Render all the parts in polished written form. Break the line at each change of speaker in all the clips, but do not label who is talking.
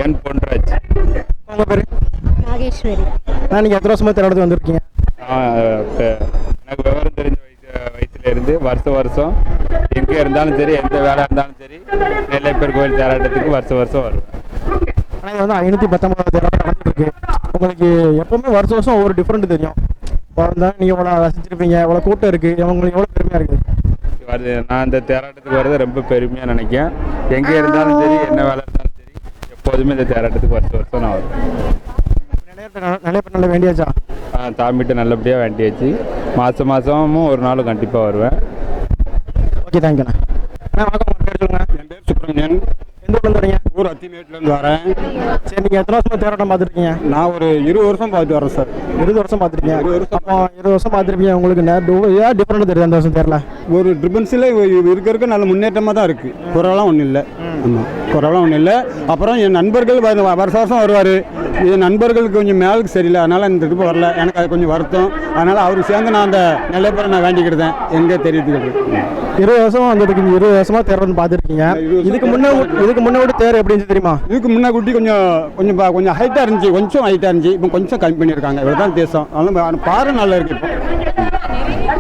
என் பொன்ராஜ்.
உங்கள் பேர்?
நாகேஸ்வரி.
நீங்கள் எத்தனை வருஷமாக தேரோட்டத்துக்கு வந்திருக்கீங்க?
எனக்கு விவரம் தெரிஞ்ச வயசுலேருந்து வருஷம் எங்கே இருந்தாலும் சரி, எந்த வேலை இருந்தாலும் சரி, நெல்லையப்பர் கோயில் தேரோட்டத்துக்கு வருஷம் வருவேன்.
ஆனால் இது வந்து 519 தேரோட்டம் நடந்துருக்கு. உங்களுக்கு எப்போவுமே வருஷம் ஒவ்வொரு டிஃப்ரெண்ட் தெரியும். நீங்கள் எவ்வளோ ரசிச்சிருப்பீங்க, எவ்வளோ கூட்டம் இருக்குது, உங்களுக்கு எவ்வளோ பெருமையாக இருக்குது?
நான் இந்த தேரோட்டத்துக்கு வரதை ரொம்ப பெருமையாக நினைக்கிறேன். எங்கே இருந்தாலும் சரி, என்ன வேலை இருந்தாலும் சரி, எப்போதுமே இந்த தேரோட்டத்துக்கு வருஷம் நான் வருவேன்.
நிலையப்பர் நல்ல வேண்டியாச்சா?
தாம்பிட்டு நல்லபடியாக வேண்டியாச்சு. மாதமும் ஒரு நாள் கண்டிப்பாக வருவேன்.
ஓகே, தேங்க்யூண்ணா. வணக்கம், உங்கள் பேர் சொல்லுங்கள்.
என் பேர் சுப்பிரமணியன்.
எந்த ஊர்லேருந்து வரீங்க?
ஊர் அத்திமேட்லேருந்து வரேன்.
சரி, நீங்கள் எத்தனை வருஷமாக தேரோட்டம் பார்த்துருக்கீங்க?
நான் ஒரு 20 வருஷம் பார்த்துட்டு வரேன் சார்.
20 வருஷம் பார்த்துருக்கீங்க. அப்போ 20 வருஷம் பார்த்துருப்பீங்க. உங்களுக்கு ஏன் டிஃப்ரெண்ட் தெரியுது அந்த வருஷம் தெரியல?
ஒரு ட்ரிபன்ஸில் இருக்க நல்ல முன்னேற்றமாக தான் இருக்குது. குறைலாம் ஒன்றும் இல்லை. ஆமாம், குறைலாம் ஒன்றும் இல்லை. அப்புறம் என் நண்பர்கள் வருஷம் வருவார். என் நண்பர்களுக்கு கொஞ்சம் மேலுக்கு சரியில்லை, அதனால் இந்த ட்ரிப்பு வரல. எனக்கு அது கொஞ்சம் வருத்தம். அதனால் அவருக்கு சேர்ந்து நான் அந்த நிலைப்பரை நான் வேண்டிக்கிட்டேன். எங்கே தெரியுது
20 வருஷம் வந்ததுக்கு 20 வருஷமாக தேரோட்டம் பார்த்துருக்கீங்க. இதுக்கு முன்னே விட தேர் எப்படி இருந்துச்சு தெரியுமா?
இதுக்கு முன்னே குட்டி கொஞ்சம் ஹைட்டாக இருந்துச்சு, கொஞ்சம் ஹைட்டாக இருந்துச்சு. இப்போ கொஞ்சம் கம்மி பண்ணியிருக்காங்க. இவ்வளோ தான் தேசம். அதனால பாறை நல்லா இருக்குது.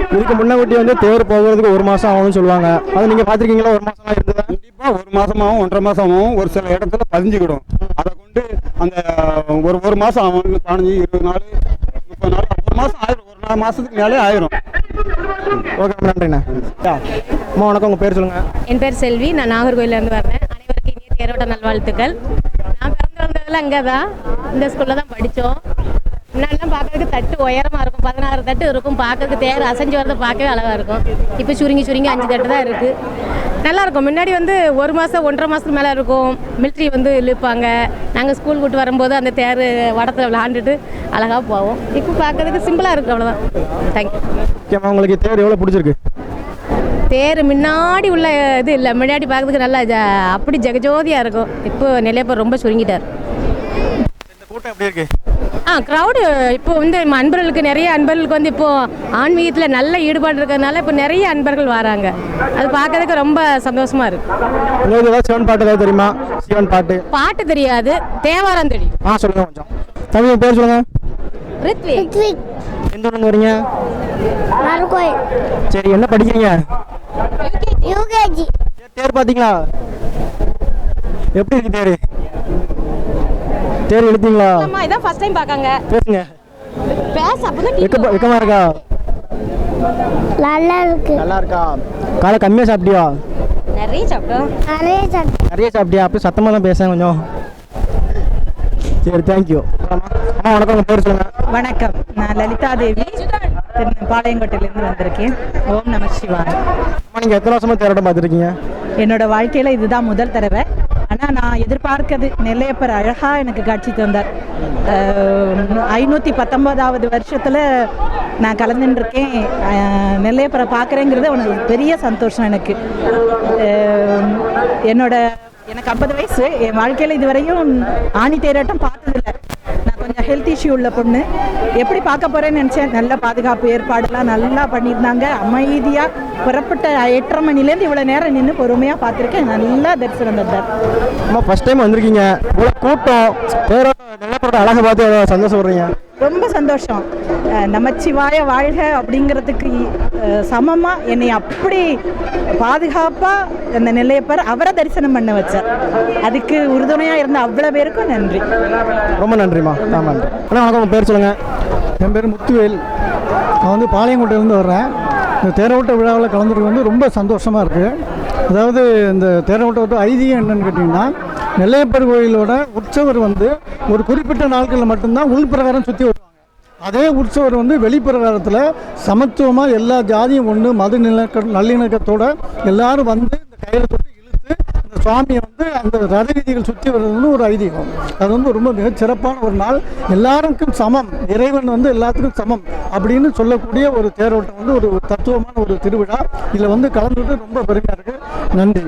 இப்போ
இதுக்கு முன்னே குட்டி வந்து தேர் போகிறதுக்கு 1 மாதம் ஆகும்னு சொல்லுவாங்க. அது நீங்கள் பார்த்துருக்கீங்களா? 1 மாதம் இருந்தது.
கண்டிப்பாக 1 மாதமாகவும் 1.5 மாதமாகவும் ஒரு சில இடத்துல பதிஞ்சுக்கிடும். அதை கொண்டு அந்த ஒரு மாதம் ஆகும். 15, 20 நாள், 30 நாள், 1 மாதம் ஆயிரும். 1 மாதத்துக்கு மேலே ஆயிரும்.
ஓகே, நன்றிண்ணா. அம்மா வணக்கம், உங்கள் பேர் சொல்லுங்கள்.
என் பேர் செல்வி. நான் நாகர்கோயிலேருந்து வரேன். அனைவருக்கும் இனிய தேரோட்ட நல்வாழ்த்துக்கள். நான் பிறந்து வளர்ந்ததெல்லாம் அங்கே தான், இந்த ஸ்கூலில் தான் படித்தோம். முன்னாடிலாம் பார்க்கறதுக்கு தட்டு உயரமாக இருக்கும், 16 தட்டு இருக்கும். பார்க்கறதுக்கு தேர் அசைஞ்சு வரதை பார்க்கவே அழகாக இருக்கும். இப்போ சுருங்கி 5 தட்டு தான் இருக்குது. நல்லாயிருக்கும். முன்னாடி வந்து 1 மாதம் 1.5 மாதத்துக்கு மேலே இருக்கும். மிலிட்ரி வந்து இழுப்பாங்க. நாங்கள் ஸ்கூல் விட்டு வரும்போது அந்த தேர் வடத்தை விளாண்டுட்டு அழகாக போவோம். இப்போ பார்க்கறதுக்கு சிம்பிளாக இருக்குது, அவ்வளோதான். தேங்க்யூ.
ஓகேம்மா, உங்களுக்கு தேர் எவ்வளோ பிடிச்சிருக்கு?
தேர் முன்னாடி உள்ள இது இல்லை, முன்னாடி பார்க்கறதுக்கு நல்லா அப்படி ஜெகஜோதியாக இருக்கும். இப்போ நெல்லையப்பர் ரொம்ப சுருங்கிட்டார்.
இந்த கூட்டம் எப்படி இருக்கு?
க்ரௌடு இப்போ வந்து அன்பர்களுக்கு நிறைய அன்பர்களுக்கு வந்து இப்போது ஆன்மீகத்தில் நல்ல ஈடுபாடு இருக்கிறதுனால இப்போ நிறைய அன்பர்கள் வராங்க. அது பார்க்கறதுக்கு ரொம்ப சந்தோஷமாக இருக்குது.
உங்களுக்கு ஏதாவது சிவன் பாட்டு ஏதாவது தெரியுமா? சிவன் பாட்டு
தெரியாது, தேவாரம் தெரியும்.
சொல்லுங்கள் கொஞ்சம். தமிழ் பேர் சொல்லுங்கள்.
ரித்விக்.
எந்த ஊர்லேருந்து வரீங்க?
நாகர்கோயில்.
சரி, என்ன படிக்கிறீங்க?
யூகேஜி.
தேர் பார்த்தீங்களா? எப்படி இருக்கு தேர்? தேர் எடுத்தீங்களா?
இதான் ஃபர்ஸ்ட் டைம் பார்க்காங்க.
பேசுங்க.
அப்பதான்
வெக்கமா இருக்கா?
நல்லா இருக்கு.
நல்லா இருக்கா? காலை கம்மியாக சாப்பிட்டியா?
நிறைய சாப்பிட்டோம்.
நிறைய
சாப்பிட்டியா? அப்போ சத்தமாக தான் பேசுங்க கொஞ்சம். சரி, தேங்க்யூ. அம்மா வணக்கம், உங்கள் பேர் சொல்லுங்கள்.
வணக்கம், நான் லலிதா தேவி, பாளையங்கோட்டையிலேருந்து வந்திருக்கேன். ஓம் நம சிவாய.
நீங்கள் எத்தனை வருஷமாக தேரோட்டம் பார்த்துருக்கீங்க?
என்னோட வாழ்க்கையில் இதுதான் முதல் தடவை. ஆனால் நான் எதிர்பார்க்கிறது நெல்லையப்பர் அழகாக எனக்கு காட்சி தந்தார். 519வது வருஷத்தில் நான் கலந்துருக்கேன். நெல்லையப்பரை பார்க்குறேங்கிறது அவனுக்கு பெரிய சந்தோஷம். எனக்கு எனக்கு 50 வயசு. என் வாழ்க்கையில் இதுவரையும் ஆணி தேரோட்டம் பார்த்ததில்லை. நான் கொஞ்சம் ஹெல்த் இஷ்யூ உள்ள பொண்ணு. எப்படி பார்க்க போகிறேன்னு நினச்சேன். நல்ல பாதுகாப்பு ஏற்பாடுலாம் நல்லா பண்ணியிருந்தாங்க. அமைதியாக புறப்பட்ட 8:30 மணிலேருந்து இவ்வளோ நேரம் நின்று பொறுமையாக பார்த்துருக்கேன். நல்லா தரிசனம் தந்தார்.
அம்மா ஃபஸ்ட் டைம் வந்திருக்கீங்க, இவ்வளோ கூட்டம், தேரோட்டம் நெல்லையப்பரோட அழகை பார்த்து எவ்வளோ சந்தோஷப்படுறீங்க?
ரொம்ப சந்தோஷம். நமச்சிவாய வாழ்க அப்படிங்கிறதுக்கு சமமாக என்னை அப்படி பாதுகாப்பாக அந்த நெல்லையப்பர் அவரை தரிசனம் பண்ண வச்சார். அதுக்கு உறுதுணையாக இருந்த அவ்வளோ பேருக்கும் நன்றி.
ரொம்ப நன்றிம்மா. நன்றி. வணக்கம், உங்கள் பேர் சொல்லுங்கள்.
என் பேர் முத்துவேல். நான் வந்து பாளையங்கோட்டையிலேருந்து வர்றேன். இந்த தேரோட்ட விழாவில் கலந்துருக்கு ரொம்ப சந்தோஷமாக இருக்குது. அதாவது இந்த தேரோட்ட ஐதீகம் என்னன்னு கேட்டிங்கன்னா, நெல்லையப்பர் கோயிலோட உற்சவர் வந்து ஒரு குறிப்பிட்ட நாட்களில் மட்டும்தான் உள்பிரகாரம் சுற்றி வருவாங்க. அதே உற்சவர் வந்து வெளிப்பிரகாரத்தில் சமத்துவமாக எல்லா ஜாதியும் ஒன்று மத நல்லிணக்கத்தோடு எல்லாரும் வந்து இந்த கயிறை தொட்டு இழுத்து இந்த சுவாமியை வந்து அந்த ரத வீதிகள் சுற்றி வர்றதுன்னு ஒரு ஐதீகம். அது வந்து ரொம்ப மிக சிறப்பான ஒரு நாள். எல்லாருக்கும் சமம், இறைவன் வந்து எல்லாத்துக்கும் சமம் அப்படின்னு சொல்லக்கூடிய ஒரு தேரோட்டம் வந்து ஒரு தத்துவமான ஒரு திருவிழா. இதில் வந்து கலந்துட்டு ரொம்ப பெருமையாக இருக்குது. நன்றி.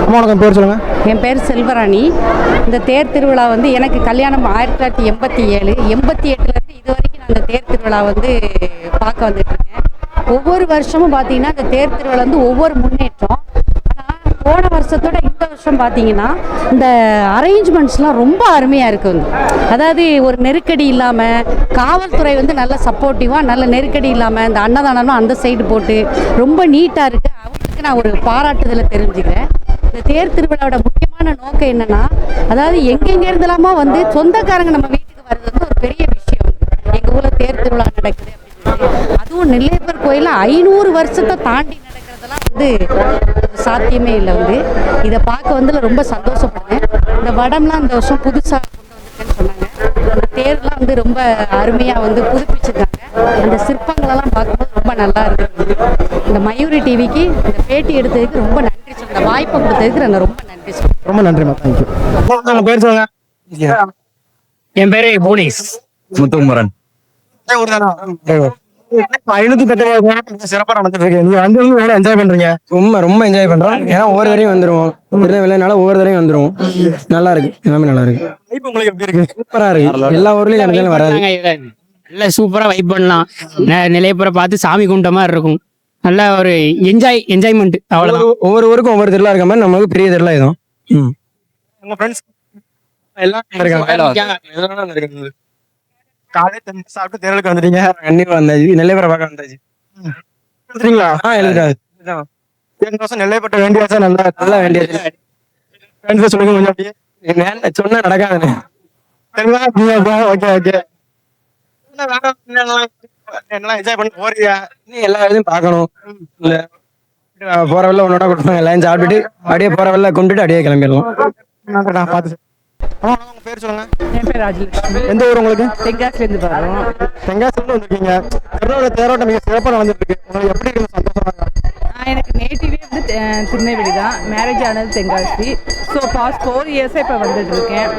அம்மா வணக்கம், பேர் சொல்லுங்கள்.
என் பேர் செல்வராணி. இந்த தேர் திருவிழா வந்து எனக்கு கல்யாணம் 1987, 88லேருந்து இது வரைக்கும் நான் இந்த தேர் திருவிழா வந்து பார்க்க வந்துட்டுருக்கேன். ஒவ்வொரு வருஷமும் பார்த்தீங்கன்னா இந்த தேர் திருவிழா வந்து ஒவ்வொரு முன்னேற்றம். ஆனால் போன வருஷத்தோட இந்த வருஷம் பார்த்தீங்கன்னா இந்த அரேஞ்ச்மெண்ட்ஸ்லாம் ரொம்ப அருமையாக இருக்குது. அதாவது ஒரு நெருக்கடி இல்லாமல் காவல்துறை வந்து நல்ல சப்போர்ட்டிவாக நல்ல நெருக்கடி இல்லாமல் இந்த அன்னதானம்லாம் அந்த சைடு போட்டு ரொம்ப நீட்டாக இருக்குது. அவங்களுக்கு நான் ஒரு பாராட்டுதலை தெரிஞ்சுக்கிறேன். இந்த தேர் திருவிழாவோட முக்கியமான நோக்கம் என்னென்னா, அதாவது எங்கெங்கே இருந்தலாமா வந்து சொந்தக்காரங்க நம்ம வீட்டுக்கு வர்றது வந்து ஒரு பெரிய விஷயம். எங்கள் ஊரில் தேர் திருவிழா நடக்குது அப்படின்னு, அதுவும் நெல்லையப்பர் கோயிலில் 500 வருஷத்தை தாண்டி நடக்கிறதெல்லாம் வந்து சாத்தியமே இல்லை. வந்து இதை பார்க்க வந்து ரொம்ப சந்தோஷப்படுறேன். இந்த வடம்லாம் இந்த வருஷம் புதுசாக கொண்டு வந்திருக்கேன்னு சொன்னாங்க. அந்த தேர்லாம் வந்து ரொம்ப அருமையாக வந்து புதுப்பிச்சிருக்காங்க. அந்த சிற்பங்களெல்லாம் பார்க்கும்போது ரொம்ப நல்லா இருக்குது. இந்த மயூரி டிவிக்கு இந்த பேட்டி எடுத்ததுக்கு ரொம்ப நன்றி சொல்லுங்கள். இந்த வாய்ப்பை கொடுத்ததுக்கு நான் ரொம்ப நன்றி சொல்லுங்கள்.
ரொம்ப நன்றிம்மா, தேங்க்யூ. உங்கள் பேர் சொல்லுங்க.
என் பேரு புவனேஷ் முத்துக்குமரன்.
510 சிறப்பாக நடந்துட்டு இருக்கு. நீங்க வந்து எவ்வளவு என்ஜாய் பண்றீங்க?
ரொம்ப என்ஜாய் பண்றோம். ஏன்னா ஒவ்வொரு தரையும் வந்துருவோம். திருநெல்வேலினால ஒவ்வொரு தரையும் வந்துருவோம். நல்லா இருக்கு, எல்லாமே நல்லா இருக்கு.
இப்போ உங்களுக்கு எப்படி இருக்கு?
சூப்பரா இருக்கு. எல்லா ஊர்லயும் எனக்கு வராது.
நல்லா சூப்பரா வைப் பண்ணலாம். நிலையப்புற பார்த்து சாமி கும்பிட்ட மாதிரி இருக்கும். நல்ல ஒரு என்ஜாய்மெண்ட். அவ்வளவுதான்.
ஒவ்வொரு ஊருக்கும் ஒவ்வொரு திருவிழா இருக்க மாதிரி நம்மளுக்கு பெரிய திருவிழா இதுவும்.
உங்க ஃப்ரெண்ட்ஸ் எல்லாம் இருக்காங்க. காலையில சாப்பிட்டு தேர்தலுக்கு வந்துட்டீங்க.
கண்டிப்பா வந்தாச்சு. நெல்லையப்புற பார்க்க வந்தாச்சு.
சரிங்களா?
எழுதுறாரு
நெல்லைப்பட்ட வேண்டியாச்சா? நல்லா
நல்லா வேண்டியது.
சொல்லுங்க கொஞ்சம் அப்படியே.
சொன்னா நடக்காதுன்னு.
Okay okay. என்னெல்லாம் என்ஜாய் பண்ணி போறியா?
நீ எல்லா இதுவும் பார்க்கணும். இல்ல போற வெள்ள உன்னோட கொடுப்பாங்க. எல்லாம் சாப்பிட்டுட்டு அப்படியே போற வெள்ள கொண்டுட்டு அப்படியே கிளம்பிடலாம்.
பார்த்து. உங்க பேர் சொல்லுங்க.
என் பேர் ராஜலட்சுமி.
எந்த ஊர் உங்களுக்கு?
தென்காசிலேருந்து வரோம்.
தென்காசிலேருந்து வந்திருக்கீங்க. திருநெல்வேலி தேரோட்டம் மிக சிறப்பாக நடந்துட்டு இருக்கு. உங்களுக்கு எப்படி இருக்கு? சந்தோஷமா இருக்கா?
எனக்கு நேட்டிவே வந்து திருநெல்வேலி தான். மேரேஜ் ஆனது தென்காசி. ஸோ பாஸ்ட் 4 இயர்ஸாக இப்போ வந்துட்டு இருக்கேன்.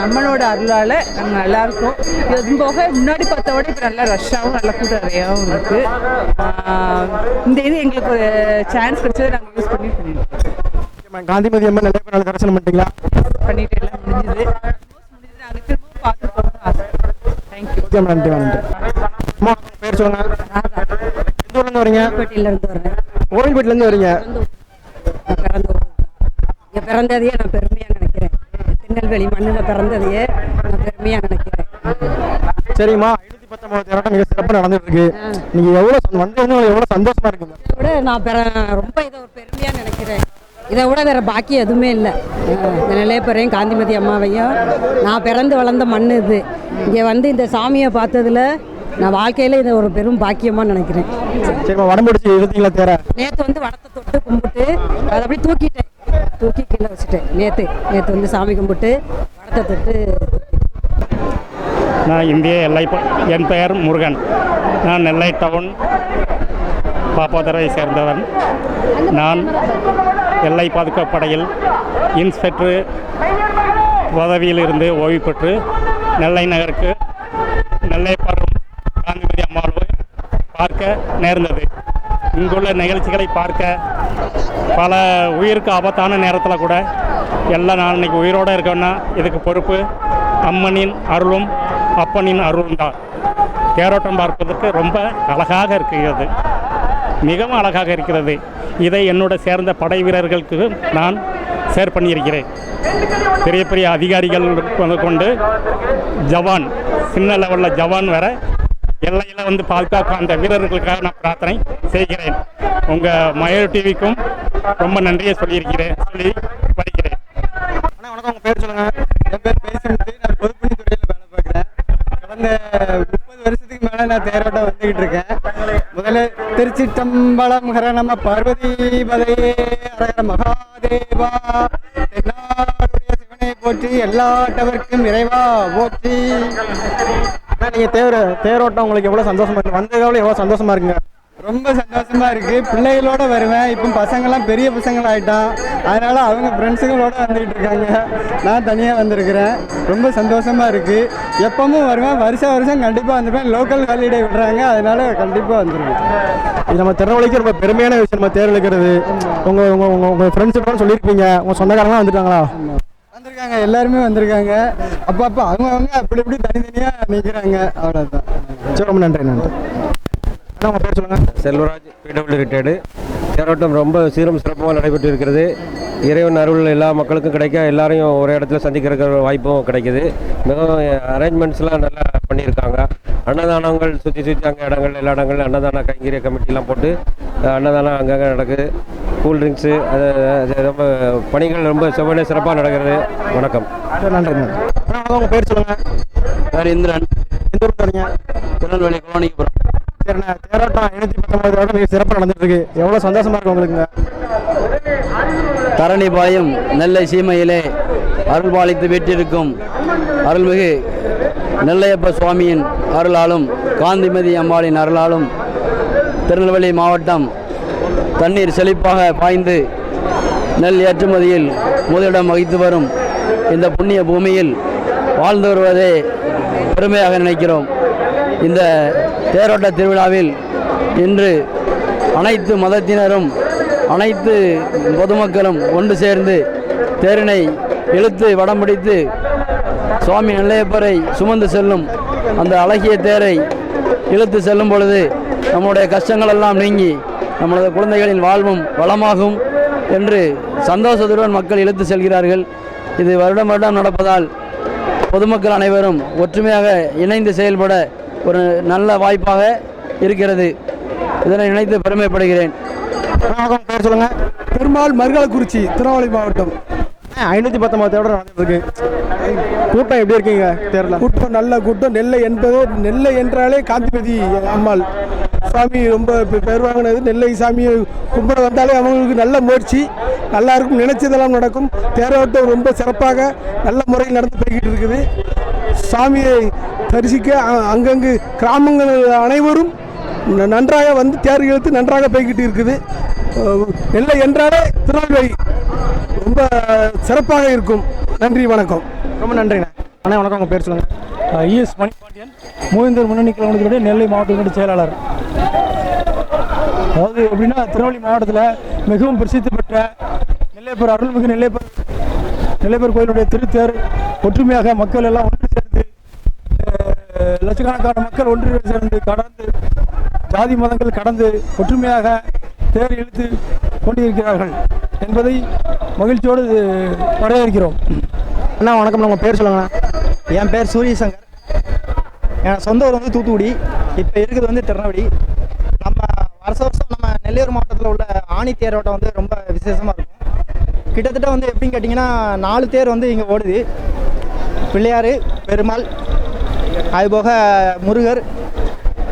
அம்மனோட அருளால் நாங்கள் நல்லாயிருக்கும். இதுவும் போக முன்னாடி பார்த்தா விட இப்போ நல்லா ரஷ்ஷாகவும் நல்லா கூட்டம் நிறையாவும் இருக்குது. இந்த இது எங்களுக்கு ஒரு சான்ஸ் கிடைச்சதை நாங்கள் யூஸ் பண்ணிட்டு
காந்திமதி அம்மன் நெல்லையப்பர் தரிசனம் பண்ணிட்டீங்களா?
பண்ணிட்டு எல்லாம் முடிஞ்சுது. நாங்கள் திரும்பவும் பார்த்து போகணும்னு ஆசை. தேங்க்யூ.
ஓகே, நன்றி நன்றி. அம்மா பேர் சொல்லுங்க. எந்த ஊர்லேருந்து வரீங்க?
கோயில்பட்டியிலேருந்து வரேன்.
கோவில்பட்டிலேருந்து வரீங்க.
இங்கே பிறந்ததையே நான் பெருமையாக நினைக்கிறேன். திருநெல்வேலி மண்ணில் பிறந்ததையே நான் பெருமையாக நினைக்கிறேன்.
சரிம்மா, 519 தேரோட்டம் மிக சிறப்பாக நடந்துட்டு இருக்கு. நீங்க எவ்வளோ சந்தோஷமா இருக்குங்க?
இதை விட நான் ரொம்ப இதை ஒரு பெருமையாக நினைக்கிறேன். இதை விட வேறு பாக்கி எதுவுமே இல்லை. இந்த நெல்லையப்பரையும் காந்திமதி அம்மாவையும் நான் பிறந்து வளர்ந்த மண் இது. இங்கே வந்து இந்த சாமியை பார்த்ததில் நான் வாழ்க்கையில் இதை ஒரு பெரும் பாக்கியமாக நினைக்கிறேன்.
சரிம்மா, வடம்பிடிச்சி இருந்தீங்களா தேர?
நேற்று வந்து வடத்தை தொட்டு கும்பிட்டு அதை அப்படியே தூக்கி கீழே வச்சுட்டேன். நேற்று வந்து சாமி கும்பிட்டு வடத்தை தொட்டு.
நான் என் பெயர் முருகன். நான் நெல்லை டவுன் பாப்பாதுரை சேர்ந்தவன். நான் எல்லை பாதுகாப்படையில் இன்ஸ்பெக்டர் பதவியிலிருந்து ஓய்வு பெற்று நெல்லை நகருக்கு நெல்லையப்பரும் காந்திமதி அம்மாவை பார்க்க நேர்ந்தது. இங்குள்ள நிகழ்ச்சிகளை பார்க்க பல உயிருக்கு ஆபத்தான நேரத்தில் கூட எல்லாம் நான் இன்னைக்கு உயிரோடு இருக்கேன்னா இதுக்கு பொறுப்பு அம்மனின் அருளும் அப்பனின் அருளும் தான். தேரோட்டம் பார்ப்பதற்கு ரொம்ப அழகாக இருக்கிறது, மிகவும் அழகாக இருக்கிறது. இதை என்னோட சேர்ந்த படை வீரர்களுக்கு நான் ஷேர் பண்ணியிருக்கிறேன். பெரிய பெரிய அதிகாரிகள் கொண்டு ஜவான், சின்ன லெவலில் ஜவான் வேற எல்லையில் வந்து பாதுகாக்க அந்த வீரர்களுக்காக நான் பிரார்த்தனை செய்கிறேன். உங்கள் மயூர் டிவிக்கும் ரொம்ப நன்றியை சொல்லி படிக்கிறேன்.
வணக்கம், உங்கள் பேர் சொல்லுங்கள். என் பேர் பேசிட்டு, நான் பொதுப்பணித்துறையில் வேலை பார்க்குறேன். கடந்த 30 வருஷத்துக்கு மேலே நான் தேரோட்டம் வந்துக்கிட்டு இருக்கேன். முதல்ல திருச்சிற்றம்பலம் ஹர நம பார்வதி பதையே ஹர மகாதேவா, தென்னாடுடைய சிவனை போற்றி, எல்லாட்டவர்க்கும் இறைவா போற்றி.
நீங்கள் தேரோட்டம் உங்களுக்கு எவ்வளோ சந்தோஷமா இருக்கு? வந்ததால எவ்வளோ சந்தோஷமா இருக்குங்க?
ரொம்ப சந்தோஷமா இருக்கு. பிள்ளைகளோட வருவேன். இப்போ பசங்கள்லாம் பெரிய பசங்களாயிட்டான். அதனால அவங்க ஃப்ரெண்ட்ஸுங்களோட வந்துகிட்டு இருக்காங்க. நான் தனியாக வந்திருக்கிறேன். ரொம்ப சந்தோஷமா இருக்கு. எப்பவும் வருவேன். வருஷம் கண்டிப்பாக வந்துருவேன். லோக்கல் ஹாலிடே விடுறாங்க, அதனால கண்டிப்பாக வந்துருவேன்.
இது நம்ம திருநெல்வேலிக்கு ரொம்ப பெருமையான விஷயம். நம்ம தேர் இழுக்கிறது உங்கள் ஃப்ரெண்ட்ஸுக்கு சொல்லியிருப்பீங்க. உங்கள் சொந்தக்காரங்களாம் வந்துட்டாங்களா?
வந்திருக்காங்க, எல்லாருமே வந்திருக்காங்க. அப்போ அவங்க அப்படி இப்படி தனித்தனியாக நிற்கிறாங்க. அவ்வளோதான்.
சரி, ரொம்ப நன்றி. உங்கள் பேர் சொல்லுங்கள்.
Selvaraj, PW retired.
தேரோட்டம் ரொம்ப சீரும் சிறப்பாக நடைபெற்று இருக்கிறது. இறைவன் அருள் எல்லா மக்களுக்கும் கிடைக்க எல்லாரையும் ஒரு இடத்துல சந்திக்கிற வாய்ப்பும் கிடைக்குது. மிகவும் அரேஞ்ச்மெண்ட்ஸ்லாம் நல்லா பண்ணியிருக்காங்க. அன்னதானங்கள் சுற்றி அங்கே எல்லா இடங்கள்லையும் அன்னதான கைங்கரிய கமிட்டிலாம் போட்டு அன்னதானம் அங்கங்கே நடக்குது. கூல்ட்ரிங்க்ஸு அது ரொம்ப பணிகள் ரொம்ப சிறப்பாக நடக்கிறது. வணக்கம்.
நன்றி. உங்கள் பேர் சொல்லுங்கள்.
பேர் இந்திரன்.
எந்த ஊர் வரீங்க?
திருநெல்வேலி கோணிக்குப்புறம்.
சரிண்ணா, தேரோட்டம் 519 மிக சிறப்பாக நடந்துட்டு இருக்கு. எவ்வளோ சந்தோஷமா இருக்கு உங்களுக்குங்க?
தரணிபாயும் நெல்லை சீமையிலே அருள்பாலித்து வீற்றிருக்கும் அருள்மிகு நெல்லையப்ப சுவாமியின் அருளாலும் காந்திமதி அம்மாளின் அருளாலும் திருநெல்வேலி மாவட்டம் தண்ணீர் செழிப்பாக பாய்ந்து நெல் ஏற்றுமதியில் முதலிடம் வகித்து வரும் இந்த புண்ணிய பூமியில் வாழ்ந்து வருவதே பெருமையாக நினைக்கிறோம். இந்த தேரோட்ட திருவிழாவில் இன்று அனைத்து மதத்தினரும் அனைத்து பொதுமக்களும் ஒன்று சேர்ந்து தேரினை இழுத்து வடம் பிடித்து சுவாமி நெல்லையப்பரை சுமந்து செல்லும் அந்த அழகிய தேரை இழுத்து செல்லும் பொழுது நம்முடைய கஷ்டங்கள் எல்லாம் நீங்கி நம்மளது குழந்தைகளின் வாழ்வும் வளமாகும் என்று சந்தோஷத்துடன் மக்கள் இழுத்து செல்கிறார்கள். இது வருடம் வருடம் நடப்பதால் பொதுமக்கள் அனைவரும் ஒற்றுமையாக இணைந்து செயல்பட ஒரு நல்ல வாய்ப்பாக இருக்கிறது. இதனை நினைத்து பெருமைப்படுகிறேன்.
பேர் சொல்லுங்க.
பெருமாள் மருகலக்குறிச்சி, திருநெல்வேலி மாவட்டம்.
519 தேரோட்டம் நடந்துருக்கு. கூட்டம் எப்படி இருக்கீங்க? தேரில்
கூட்டம் நல்ல கூட்டம். நெல்லை என்றாலே காந்திமதி அம்மாள் சாமி ரொம்ப பேர் வாங்கினது. நெல்லை சாமியை கும்பிட வந்தாலே அவங்களுக்கு நல்ல முயற்சி, நல்லா இருக்கும், நினைச்சதெல்லாம் நடக்கும். தேரோட்டம் ரொம்ப சிறப்பாக நல்ல முறையில் நடந்து போய்கிட்டு இருக்குது. சாமியை தரிசிக்க அங்கங்கு கிராமங்கள் அனைவரும் நன்றாக வந்து தேர் இழுத்து நன்றாக போய்கிட்டு இருக்குது. நெல்லை என்றாலே திருநெல்வேலி ரொம்ப சிறப்பாக இருக்கும். நன்றி, வணக்கம்.
ரொம்ப நன்றிண்ணா. அண்ணா வணக்கம். உங்கள் பேர் சொல்லுங்கள்.
இஎஸ் மணிபாண்டியன், மூவேந்தர் முன்னணி கழகத்தினுடைய நெல்லை மாவட்டத்தினுடைய செயலாளர். அதாவது எப்படின்னா, திருநெல்வேலி மாவட்டத்தில் மிகவும் பிரசித்தி பெற்ற நெல்லையப்பர் அருள்மிகு நெல்லையப்பர் கோயிலுடைய திருத்தேர் ஒற்றுமையாக மக்கள் எல்லாம் ஒன்று சேர்ந்து லட்சக்கணக்கான மக்கள் ஒன்று சேர்ந்து கடந்து ஜாதி மதங்கள் கடந்து ஒற்றுமையாக தேர் இழுத்து கொண்டிருக்கிறார்கள் என்பதை மகிழ்ச்சியோடு வரவேற்கிறோம்.
அண்ணா வணக்கம். உங்கள் பேர் சொல்லுங்கண்ணா.
என் பேர் சூரியசங்கர். என் சொந்த ஊர் வந்து தூத்துக்குடி, இப்போ இருக்கிறது வந்து திருநெல்வேலி. நம்ம வருஷம் நம்ம நெல்லையூர் மாவட்டத்தில் உள்ள ஆணி தேரோட்டம் வந்து ரொம்ப விசேஷமாக இருக்கும். கிட்டத்தட்ட வந்து எப்படின்னு கேட்டிங்கன்னா 4 தேர் வந்து இங்கே ஓடுது. பிள்ளையார், பெருமாள், அதுபோக முருகர்,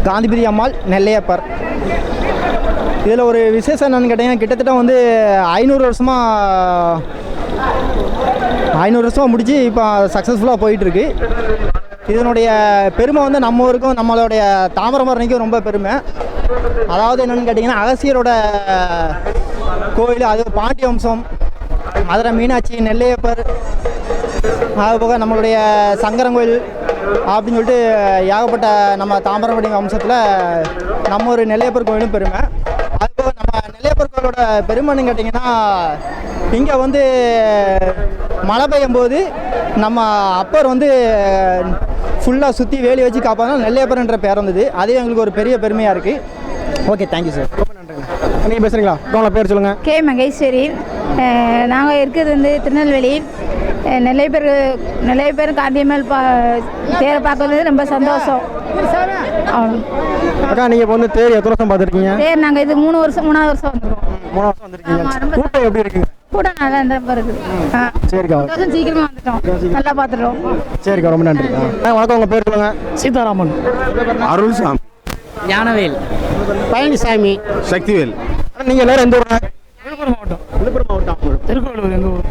காந்திமதி அம்மாள், நெல்லையப்பர். இதில் ஒரு விசேஷம் என்னென்னு கேட்டிங்கன்னா, கிட்டத்தட்ட வந்து 500 வருஷமாக முடிச்சு இப்போ சக்ஸஸ்ஃபுல்லாக போயிட்டுருக்கு. இதனுடைய பெருமை வந்து நம்ம ஊருக்கும் நம்மளுடைய தாமிரபரணிக்கும் ரொம்ப பெருமை. அதாவது என்னென்னு கேட்டிங்கன்னா, அகசியரோட கோயில், அது பாண்டிய வம்சம், மதுரை மீனாட்சி, நெல்லையப்பர், அதுபோக நம்மளுடைய சங்கரங்கோயில் அப்படின்னு சொல்லிட்டு ஏகப்பட்ட நம்ம தாமிரபரணி வம்சத்தில் நம்ம ஒரு நெல்லையப்பர் கோயிலும் பெருமை. அதுபோக நம்ம நெல்லையப்பர் கோயிலோட பெருமைன்னு கேட்டிங்கன்னா, இங்கே வந்து மழை பெய்யும் போது நம்ம அப்பர் வந்து ஃபுல்லாக சுற்றி வேலி வச்சு காப்பாற்றினா நெல்லையப்பர்ன்ற பேர் வந்தது. அது எங்களுக்கு ஒரு பெரிய பெருமையாக இருக்குது. Okay, thank you sir.
ரொம்ப நன்றிங்க. நீங்கள் பேசுகிறீங்களா? உங்களை பேர் சொல்லுங்கள்.
கே மகேஸ்வரி. நாங்கள் இருக்கிறது வந்து திருநெல்வேலி. நெல்லையப்பர் காந்தியம்மாள் தேரை பார்க்கறது ரொம்ப சந்தோஷம்.
அக்கா, நீங்கள் இப்போ வந்து தேர் எத்தனை வருஷம் பார்த்துருக்கீங்க?
தேர் நாங்கள் இது 3 வருஷம் 3வது வருஷம் வந்துருக்கோம்.
3 வருஷம் வந்துருக்கீங்க. கூட்டம் எப்படி இருக்குங்க?
கூட்டம் நல்லா இருக்குது.
சரிக்கா,
சீக்கிரமாக வந்துட்டோம், நல்லா பார்த்துட்டோம்.
சரிக்கா, ரொம்ப நன்றி. வணக்கம். உங்கள் பேர் சொல்லுங்கள்.
சீதாராமன்.
அருள்சாமி.
ஞானவேல். பழனிசாமி.
சக்திவேல்.
நீங்கள் எல்லாரும் எந்த ஊர்?
விழுப்புரம் மாவட்டம்.
விழுப்புரம் மாவட்டம்.
திருக்கோவிலூர் எங்கள் ஊர்.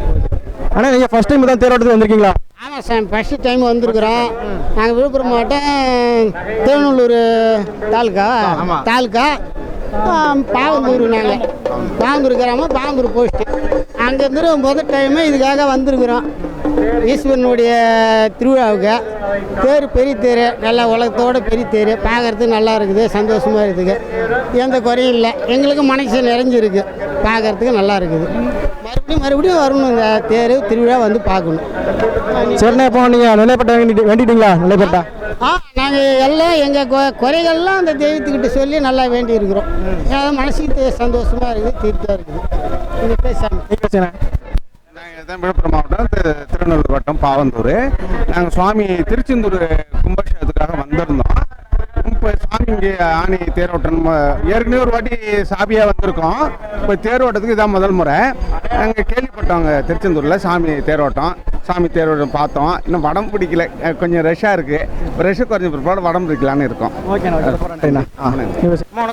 ஆனால் நீங்கள் ஃபஸ்ட் டைம் தான் தேரோட்டத்துக்கு வந்திருக்கீங்களா?
ஆமாம் சார், ஃபஸ்ட்டு டைம் வந்திருக்கிறோம். நாங்கள் விழுப்புரம் மாவட்டம் திருநெல்லூர் தாலுக்கா பாகம்பூர். நாங்கள் பாகம்பூர் கிராமம், பாகம்பூர் போஸ்ட்டு. அங்கேருந்து முதல் டைமு இதுக்காக வந்திருக்கிறோம். ஈஸ்வரனுடைய திருவிழாவுக்கு தேர், பெரிய தேர், நல்லா உலகத்தோட பெரிய தேர் பார்க்குறதுக்கு நல்லா இருக்குது, சந்தோஷமாக இருக்குது, எந்த குறையும் இல்லை. எங்களுக்கு மனசு நிறைஞ்சிருக்கு, பார்க்குறதுக்கு நல்லா இருக்குது. மறுபடியும் வரணும், இந்த தேர் திருவிழா வந்து பார்க்கணும்.
சரிண்ணா, இப்போ நீங்கள் நெல்லைப்பட்ட வேண்டிட்டீங்களா? நெல்லைப்பட்டா
நாங்கள் எல்லாம் எங்கள் குறைகள்லாம் அந்த தெய்வத்துக்கிட்ட சொல்லி நல்லா வேண்டி இருக்கிறோம். மனசுக்கு சந்தோஷமாக இருக்குது, திருப்தியாக இருக்குது. இது பேசாமல்
நாங்கள் தான் விழுப்புரம் மாவட்டம் திருநெல்வேலி வட்டம் பாவந்தூர். நாங்கள் சுவாமி திருச்செந்தூர் கும்பாபிஷேகத்துக்காக வந்திருந்தோம். இப்போ சாமி இங்கே ஆணி தேரோட்டம் ஏற்கனவே ஒரு வாட்டி சாமியாக வந்திருக்கோம். இப்போ தேரோட்டத்துக்கு இதான் முதல் முறை. நாங்கள் கேள்விப்பட்டோங்க திருச்செந்தூரில் சாமி தேரோட்டம் பார்த்தோம். இன்னும் வடம் பிடிக்கல, கொஞ்சம் ரஷ்ஷாக இருக்குது. ரஷ்ஷு குறைஞ்ச பிற்பாடு வடம் பிடிக்கலான்னு இருக்கோம்.
ஓகே.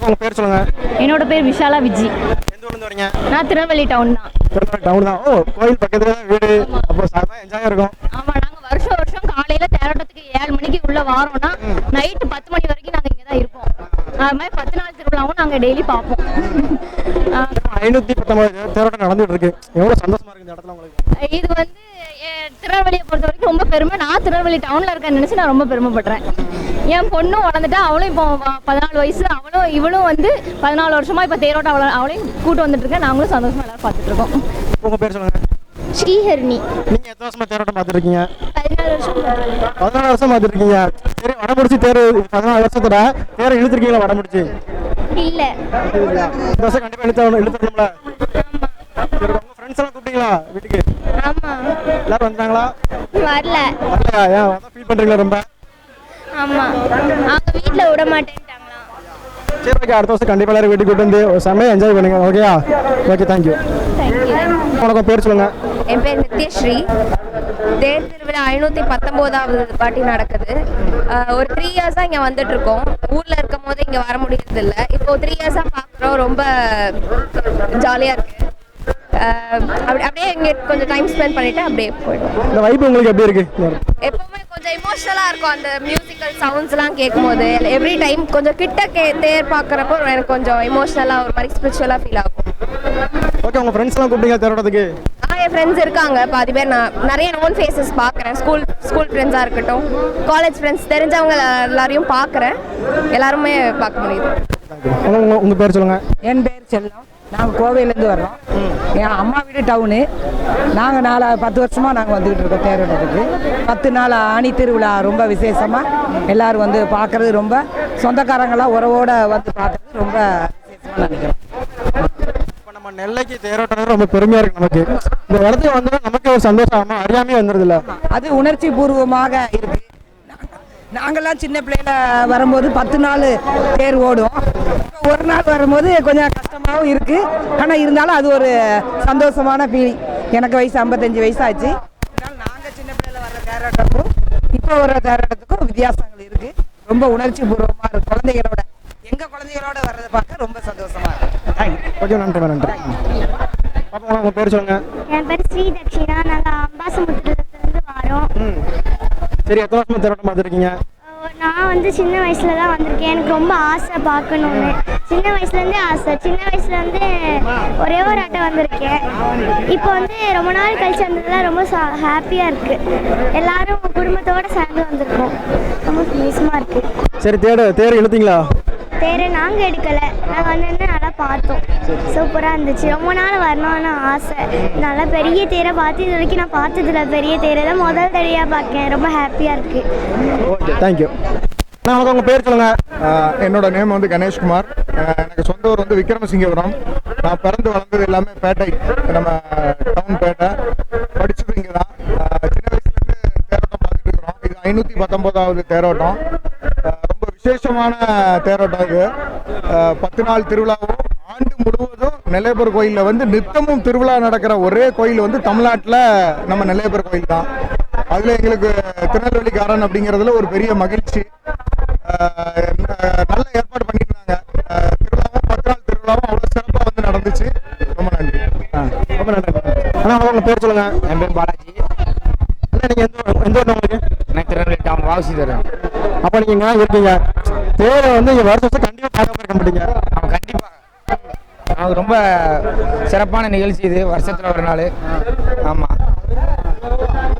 உங்கள் பேர் சொல்லுங்கள்.
என்னோட பேர் விஷாலா விஜி.
எந்த ஊர்லேருந்து வரீங்க?
நான் திருநெல்வேலி டவுன் தான்.
திருநெல்வேலி டவுன் தான். ஓ, கோயில் பக்கத்தில் தான் வீடு. அப்போ சாதா என்ஜாயாக இருக்கும்.
ஆமாம், நாங்கள் வருஷம் காலையில் தேரோட்டத்துக்கு 7 மணிக்கு உள்ளே வாரோம்னா நைட்டு 10 மணி வரைக்கும் நாங்கள் இங்கே தான் இருப்போம். அது மாதிரி 10 நாள் திருவிழாவும் நாங்கள் டெய்லி பார்ப்போம்.
519 தேரோட்டம் நடந்துட்டு இருக்கு. எவ்வளோ சந்தோஷமா இருக்கு இந்த இடத்துல உங்களுக்கு?
இது வந்து திருநெல்வேலியை பொறுத்த வரைக்கும் ரொம்ப பெருமை. நான் திருநெல்வேலி டவுனில் இருக்கேன்னு நினச்சி நான் ரொம்ப பெருமைப்படுறேன். என் பொண்ணும் வளர்ந்துட்டா, அவளும் இப்போ 14 வயசு, இவளும் வந்து 14 வருஷமா இப்போ தேரோட்டம் அவளையும் கூட்டு வந்துட்டு இருக்கேன். நாங்களும் சந்தோஷமா எல்லாரும் பார்த்துட்டு இருக்கோம்.
உங்கள் பேர் சொல்லுங்க.
ஸ்ரீஹரிணி.
நீங்கள் எத்தனை வருஷமா தேரோட்டம் பார்த்துருக்கீங்க?
14 வருஷம்.
14 வருஷம் பார்த்துருக்கீங்க. சரி, வடம் முடிச்சு தேர் 14 வருஷத்தோட தேரை இழுத்துருக்கீங்களா? வடம் முடிச்சு
இல்ல.
இந்த வருஷம் கண்டிப்பாக இழுத்துருக்கோம்ல. சரி, உங்கள் ஃப்ரெண்ட்ஸ் எல்லாம் கூப்பிட்டீங்களா வீட்டுக்கு?
ஆமா.
எல்லாரும் வந்தாங்களா?
வரல.
வரலையா? ஏன் அதான் ஃபீல் பண்ணுறீங்களா ரொம்ப?
ஆமா, அவங்க வீட்டில் விட மாட்டேன்ட்டாங்களா.
சரி, ஓகே. அடுத்த வருஷம் கண்டிப்பாக எல்லாரும் வீட்டுக்கு கூட்டு வந்து செம்மையாக என்ஜாய் பண்ணுங்க. ஓகேயா? Okay, thank you. வணக்கம், பேர் சொல்லுங்க.
என் பேர் நித்யஸ்ரீ. தேர் திருவிழா 519வது வாட்டி நடக்குது. ஒரு 3 இயர்ஸாக இங்கே வந்துட்டு இருக்கோம். ஊரில் இருக்கும் போது இங்கே வர முடியறது இல்லை. இப்போ 3 இயர்ஸாக பார்க்குறோம். ரொம்ப ஜாலியாக இருக்கு. அப்படியே இங்கே கொஞ்சம் டைம் ஸ்பெண்ட் பண்ணிட்டு அப்படியே போயிடும்.
இந்த வைப் உங்களுக்கு எப்படி இருக்கு?
எப்பவுமே கொஞ்சம் எமோஷனலாக இருக்கும் அந்த மியூசிக்கல் சவுண்ட்ஸ்லாம் கேட்கும்போது. எவ்ரி டைம் கொஞ்சம் கிட்ட தேர் பார்க்குறப்போ எனக்கு கொஞ்சம் எமோஷனலாக ஒரு மாதிரி ஸ்பிரிச்சுவலாக ஃபீல் ஆகும்.
ஓகே, உங்கள் ஃப்ரெண்ட்ஸ்லாம் கூப்பிட்டீங்க தேரோட்டத்துக்கு?
என் ஃப்ரெண்ட்ஸ் இருக்காங்க, பாதி பேர். நான் நிறைய நோன் ஃபேஸஸ் பார்க்குறேன். ஸ்கூல் ஃப்ரெண்ட்ஸாக இருக்கட்டும், காலேஜ் ஃப்ரெண்ட்ஸ், தெரிஞ்சவங்க எல்லாரையும் பார்க்குறேன். எல்லாருமே பார்க்க முடியுது.
உங்கள் பேர் சொல்லுங்கள்.
என் பேர் செல்லம். நாங்கள் கோவையிலேருந்து வர்றோம். என் அம்மா வீடு டவுனு. நாங்கள் 10 வருஷமாக நாங்கள் வந்துக்கிட்டு இருக்கோம் தேரோட்டத்துக்கு. 10 நாள் ஆணி திருவிழா ரொம்ப விசேஷமாக எல்லோரும் வந்து பார்க்குறது, ரொம்ப சொந்தக்காரங்களாம் உறவோடு வந்து பார்க்குறது ரொம்ப விசேஷமாக நினைக்கிறோம்.
நம்ம நெல்லைக்கு தேரோட்டம் ரொம்ப பெருமையாக இருக்குது நமக்கு. இந்த இடத்துக்கு வந்து நமக்கு ஒரு சந்தோஷம் அறியாமே வந்துடுது இல்லை?
அது உணர்ச்சி பூர்வமாக இருக்குது. நாங்கள்லாம் சின்ன பிள்ளையில வரும்போது 10 நாள் தேர் ஓடும். ஒரு நாள் வரும்போது கொஞ்சம் கஷ்டமாகவும் இருக்குது. ஆனால் இருந்தாலும் அது ஒரு சந்தோஷமான ஃபீலிங். எனக்கு வயசு 55 வயசாச்சு. அதனால் நாங்கள் சின்ன பிள்ளையில வர்ற தேரோட்டத்துக்கும் இப்போ வர்ற தேரோட்டத்துக்கும் வித்தியாசங்கள் இருக்குது. ரொம்ப உணர்ச்சி பூர்வமாக இருக்குது. குழந்தைகளோட எங்கள் குழந்தைகளோட வர்றதை பார்க்க ரொம்ப சந்தோஷமாக இருக்குது.
ஓகே, நன்றி. பாப்பா, உங்கள் பேர் சொல்லுங்கள்.
என் பேர் ஸ்ரீ தக்ஷிணா. நாங்கள் அம்பாசமுத்திரத்துலேருந்து வரோம்.
சரி, எத்தனை வருஷமா தேரோட்டம் பார்த்துருக்கீங்க?
நான் வந்து சின்ன வயசில் தான் வந்திருக்கேன். எனக்கு ரொம்ப ஆசை பார்க்கணுன்னு. சின்ன வயசுலேருந்தே ஆசை. சின்ன வயசுலேருந்து ஒரே ஒரு ஆட்டை வந்திருக்கேன். இப்போ வந்து ரொம்ப நாள் கழிச்சு வந்ததில் ரொம்ப ஹாப்பியாக இருக்குது. எல்லாரும் குடும்பத்தோடு சேர்ந்து வந்திருக்கோம். ரொம்ப சந்தோஷமாக இருக்குது.
சரி, தேர் இழுத்தீங்களா?
தேரை நாங்கள் எடுக்கலை. நாங்கள் வந்து நல்லா பார்த்தோம். சூப்பராக இருந்துச்சு. ரொம்ப நாள் வரணும்னு ஆசை. நல்லா பெரிய தேரை பார்த்து இது வரைக்கும் நான் பார்த்ததில்ல. பெரிய தேரை தான் முதல் தடவையாக பார்க்கேன். ரொம்ப ஹாப்பியாக இருக்குது.
Okay, thank you. நான் உங்கள் பேர் சொல்லுங்கள்.
என்னோட நேம் வந்து கணேஷ்குமார். எனக்கு சொந்த ஊர் வந்து விக்ரமசிங்கபுரம். நான் பிறந்து வளர்ந்தது எல்லாமே பேட்டை, நம்ம டவுன் பேட்டை. படித்தது இங்கே தான். சின்ன வயசுலேருந்து தேரோட்டம் பார்த்துட்டு இருக்கிறோம். இது 519வது தேரோட்டம். ரொம்ப விசேஷமான தேரோட்டம் இது. 10 நாள் திருவிழாவும் ஆண்டு முழுவதும் நெல்லையப்பர் கோயிலில் வந்து நித்தமும் திருவிழா நடக்கிற ஒரே கோயில் வந்து தமிழ்நாட்டில் நம்ம நெல்லையப்பர் கோயில் தான். அதில் எங்களுக்கு திருநெல்வேலிக்காரன் அப்படிங்கிறதுல ஒரு பெரிய மகிழ்ச்சி. நல்ல ஏற்பாடு பண்ணியிருந்தாங்க. திருவிழாவும் 10 நாள் திருவிழாவும் அவ்வளோ சிறப்பாக வந்து நடந்துச்சு. ரொம்ப நன்றி.
ரொம்ப நன்றி. ஆனால் உங்கள் பேர் சொல்லுங்கள்.
என் பேர் பாலாஜி.
நீங்கள் எந்த ஊர் உங்களுக்கு?
நான் திருநெல்வேலி டவுன் வாசி தரேன்.
அப்போ நீங்கள் இங்கே இருக்கீங்க. தேரை வந்து இங்கே வருஷம் கண்டிப்பாக பார்க்க இருக்க மாட்டீங்க?
அவன் கண்டிப்பாக நமக்கு ரொம்ப சிறப்பான நிகழ்ச்சி இது. வருஷத்தில் ஒரு நாள். ஆமாம்.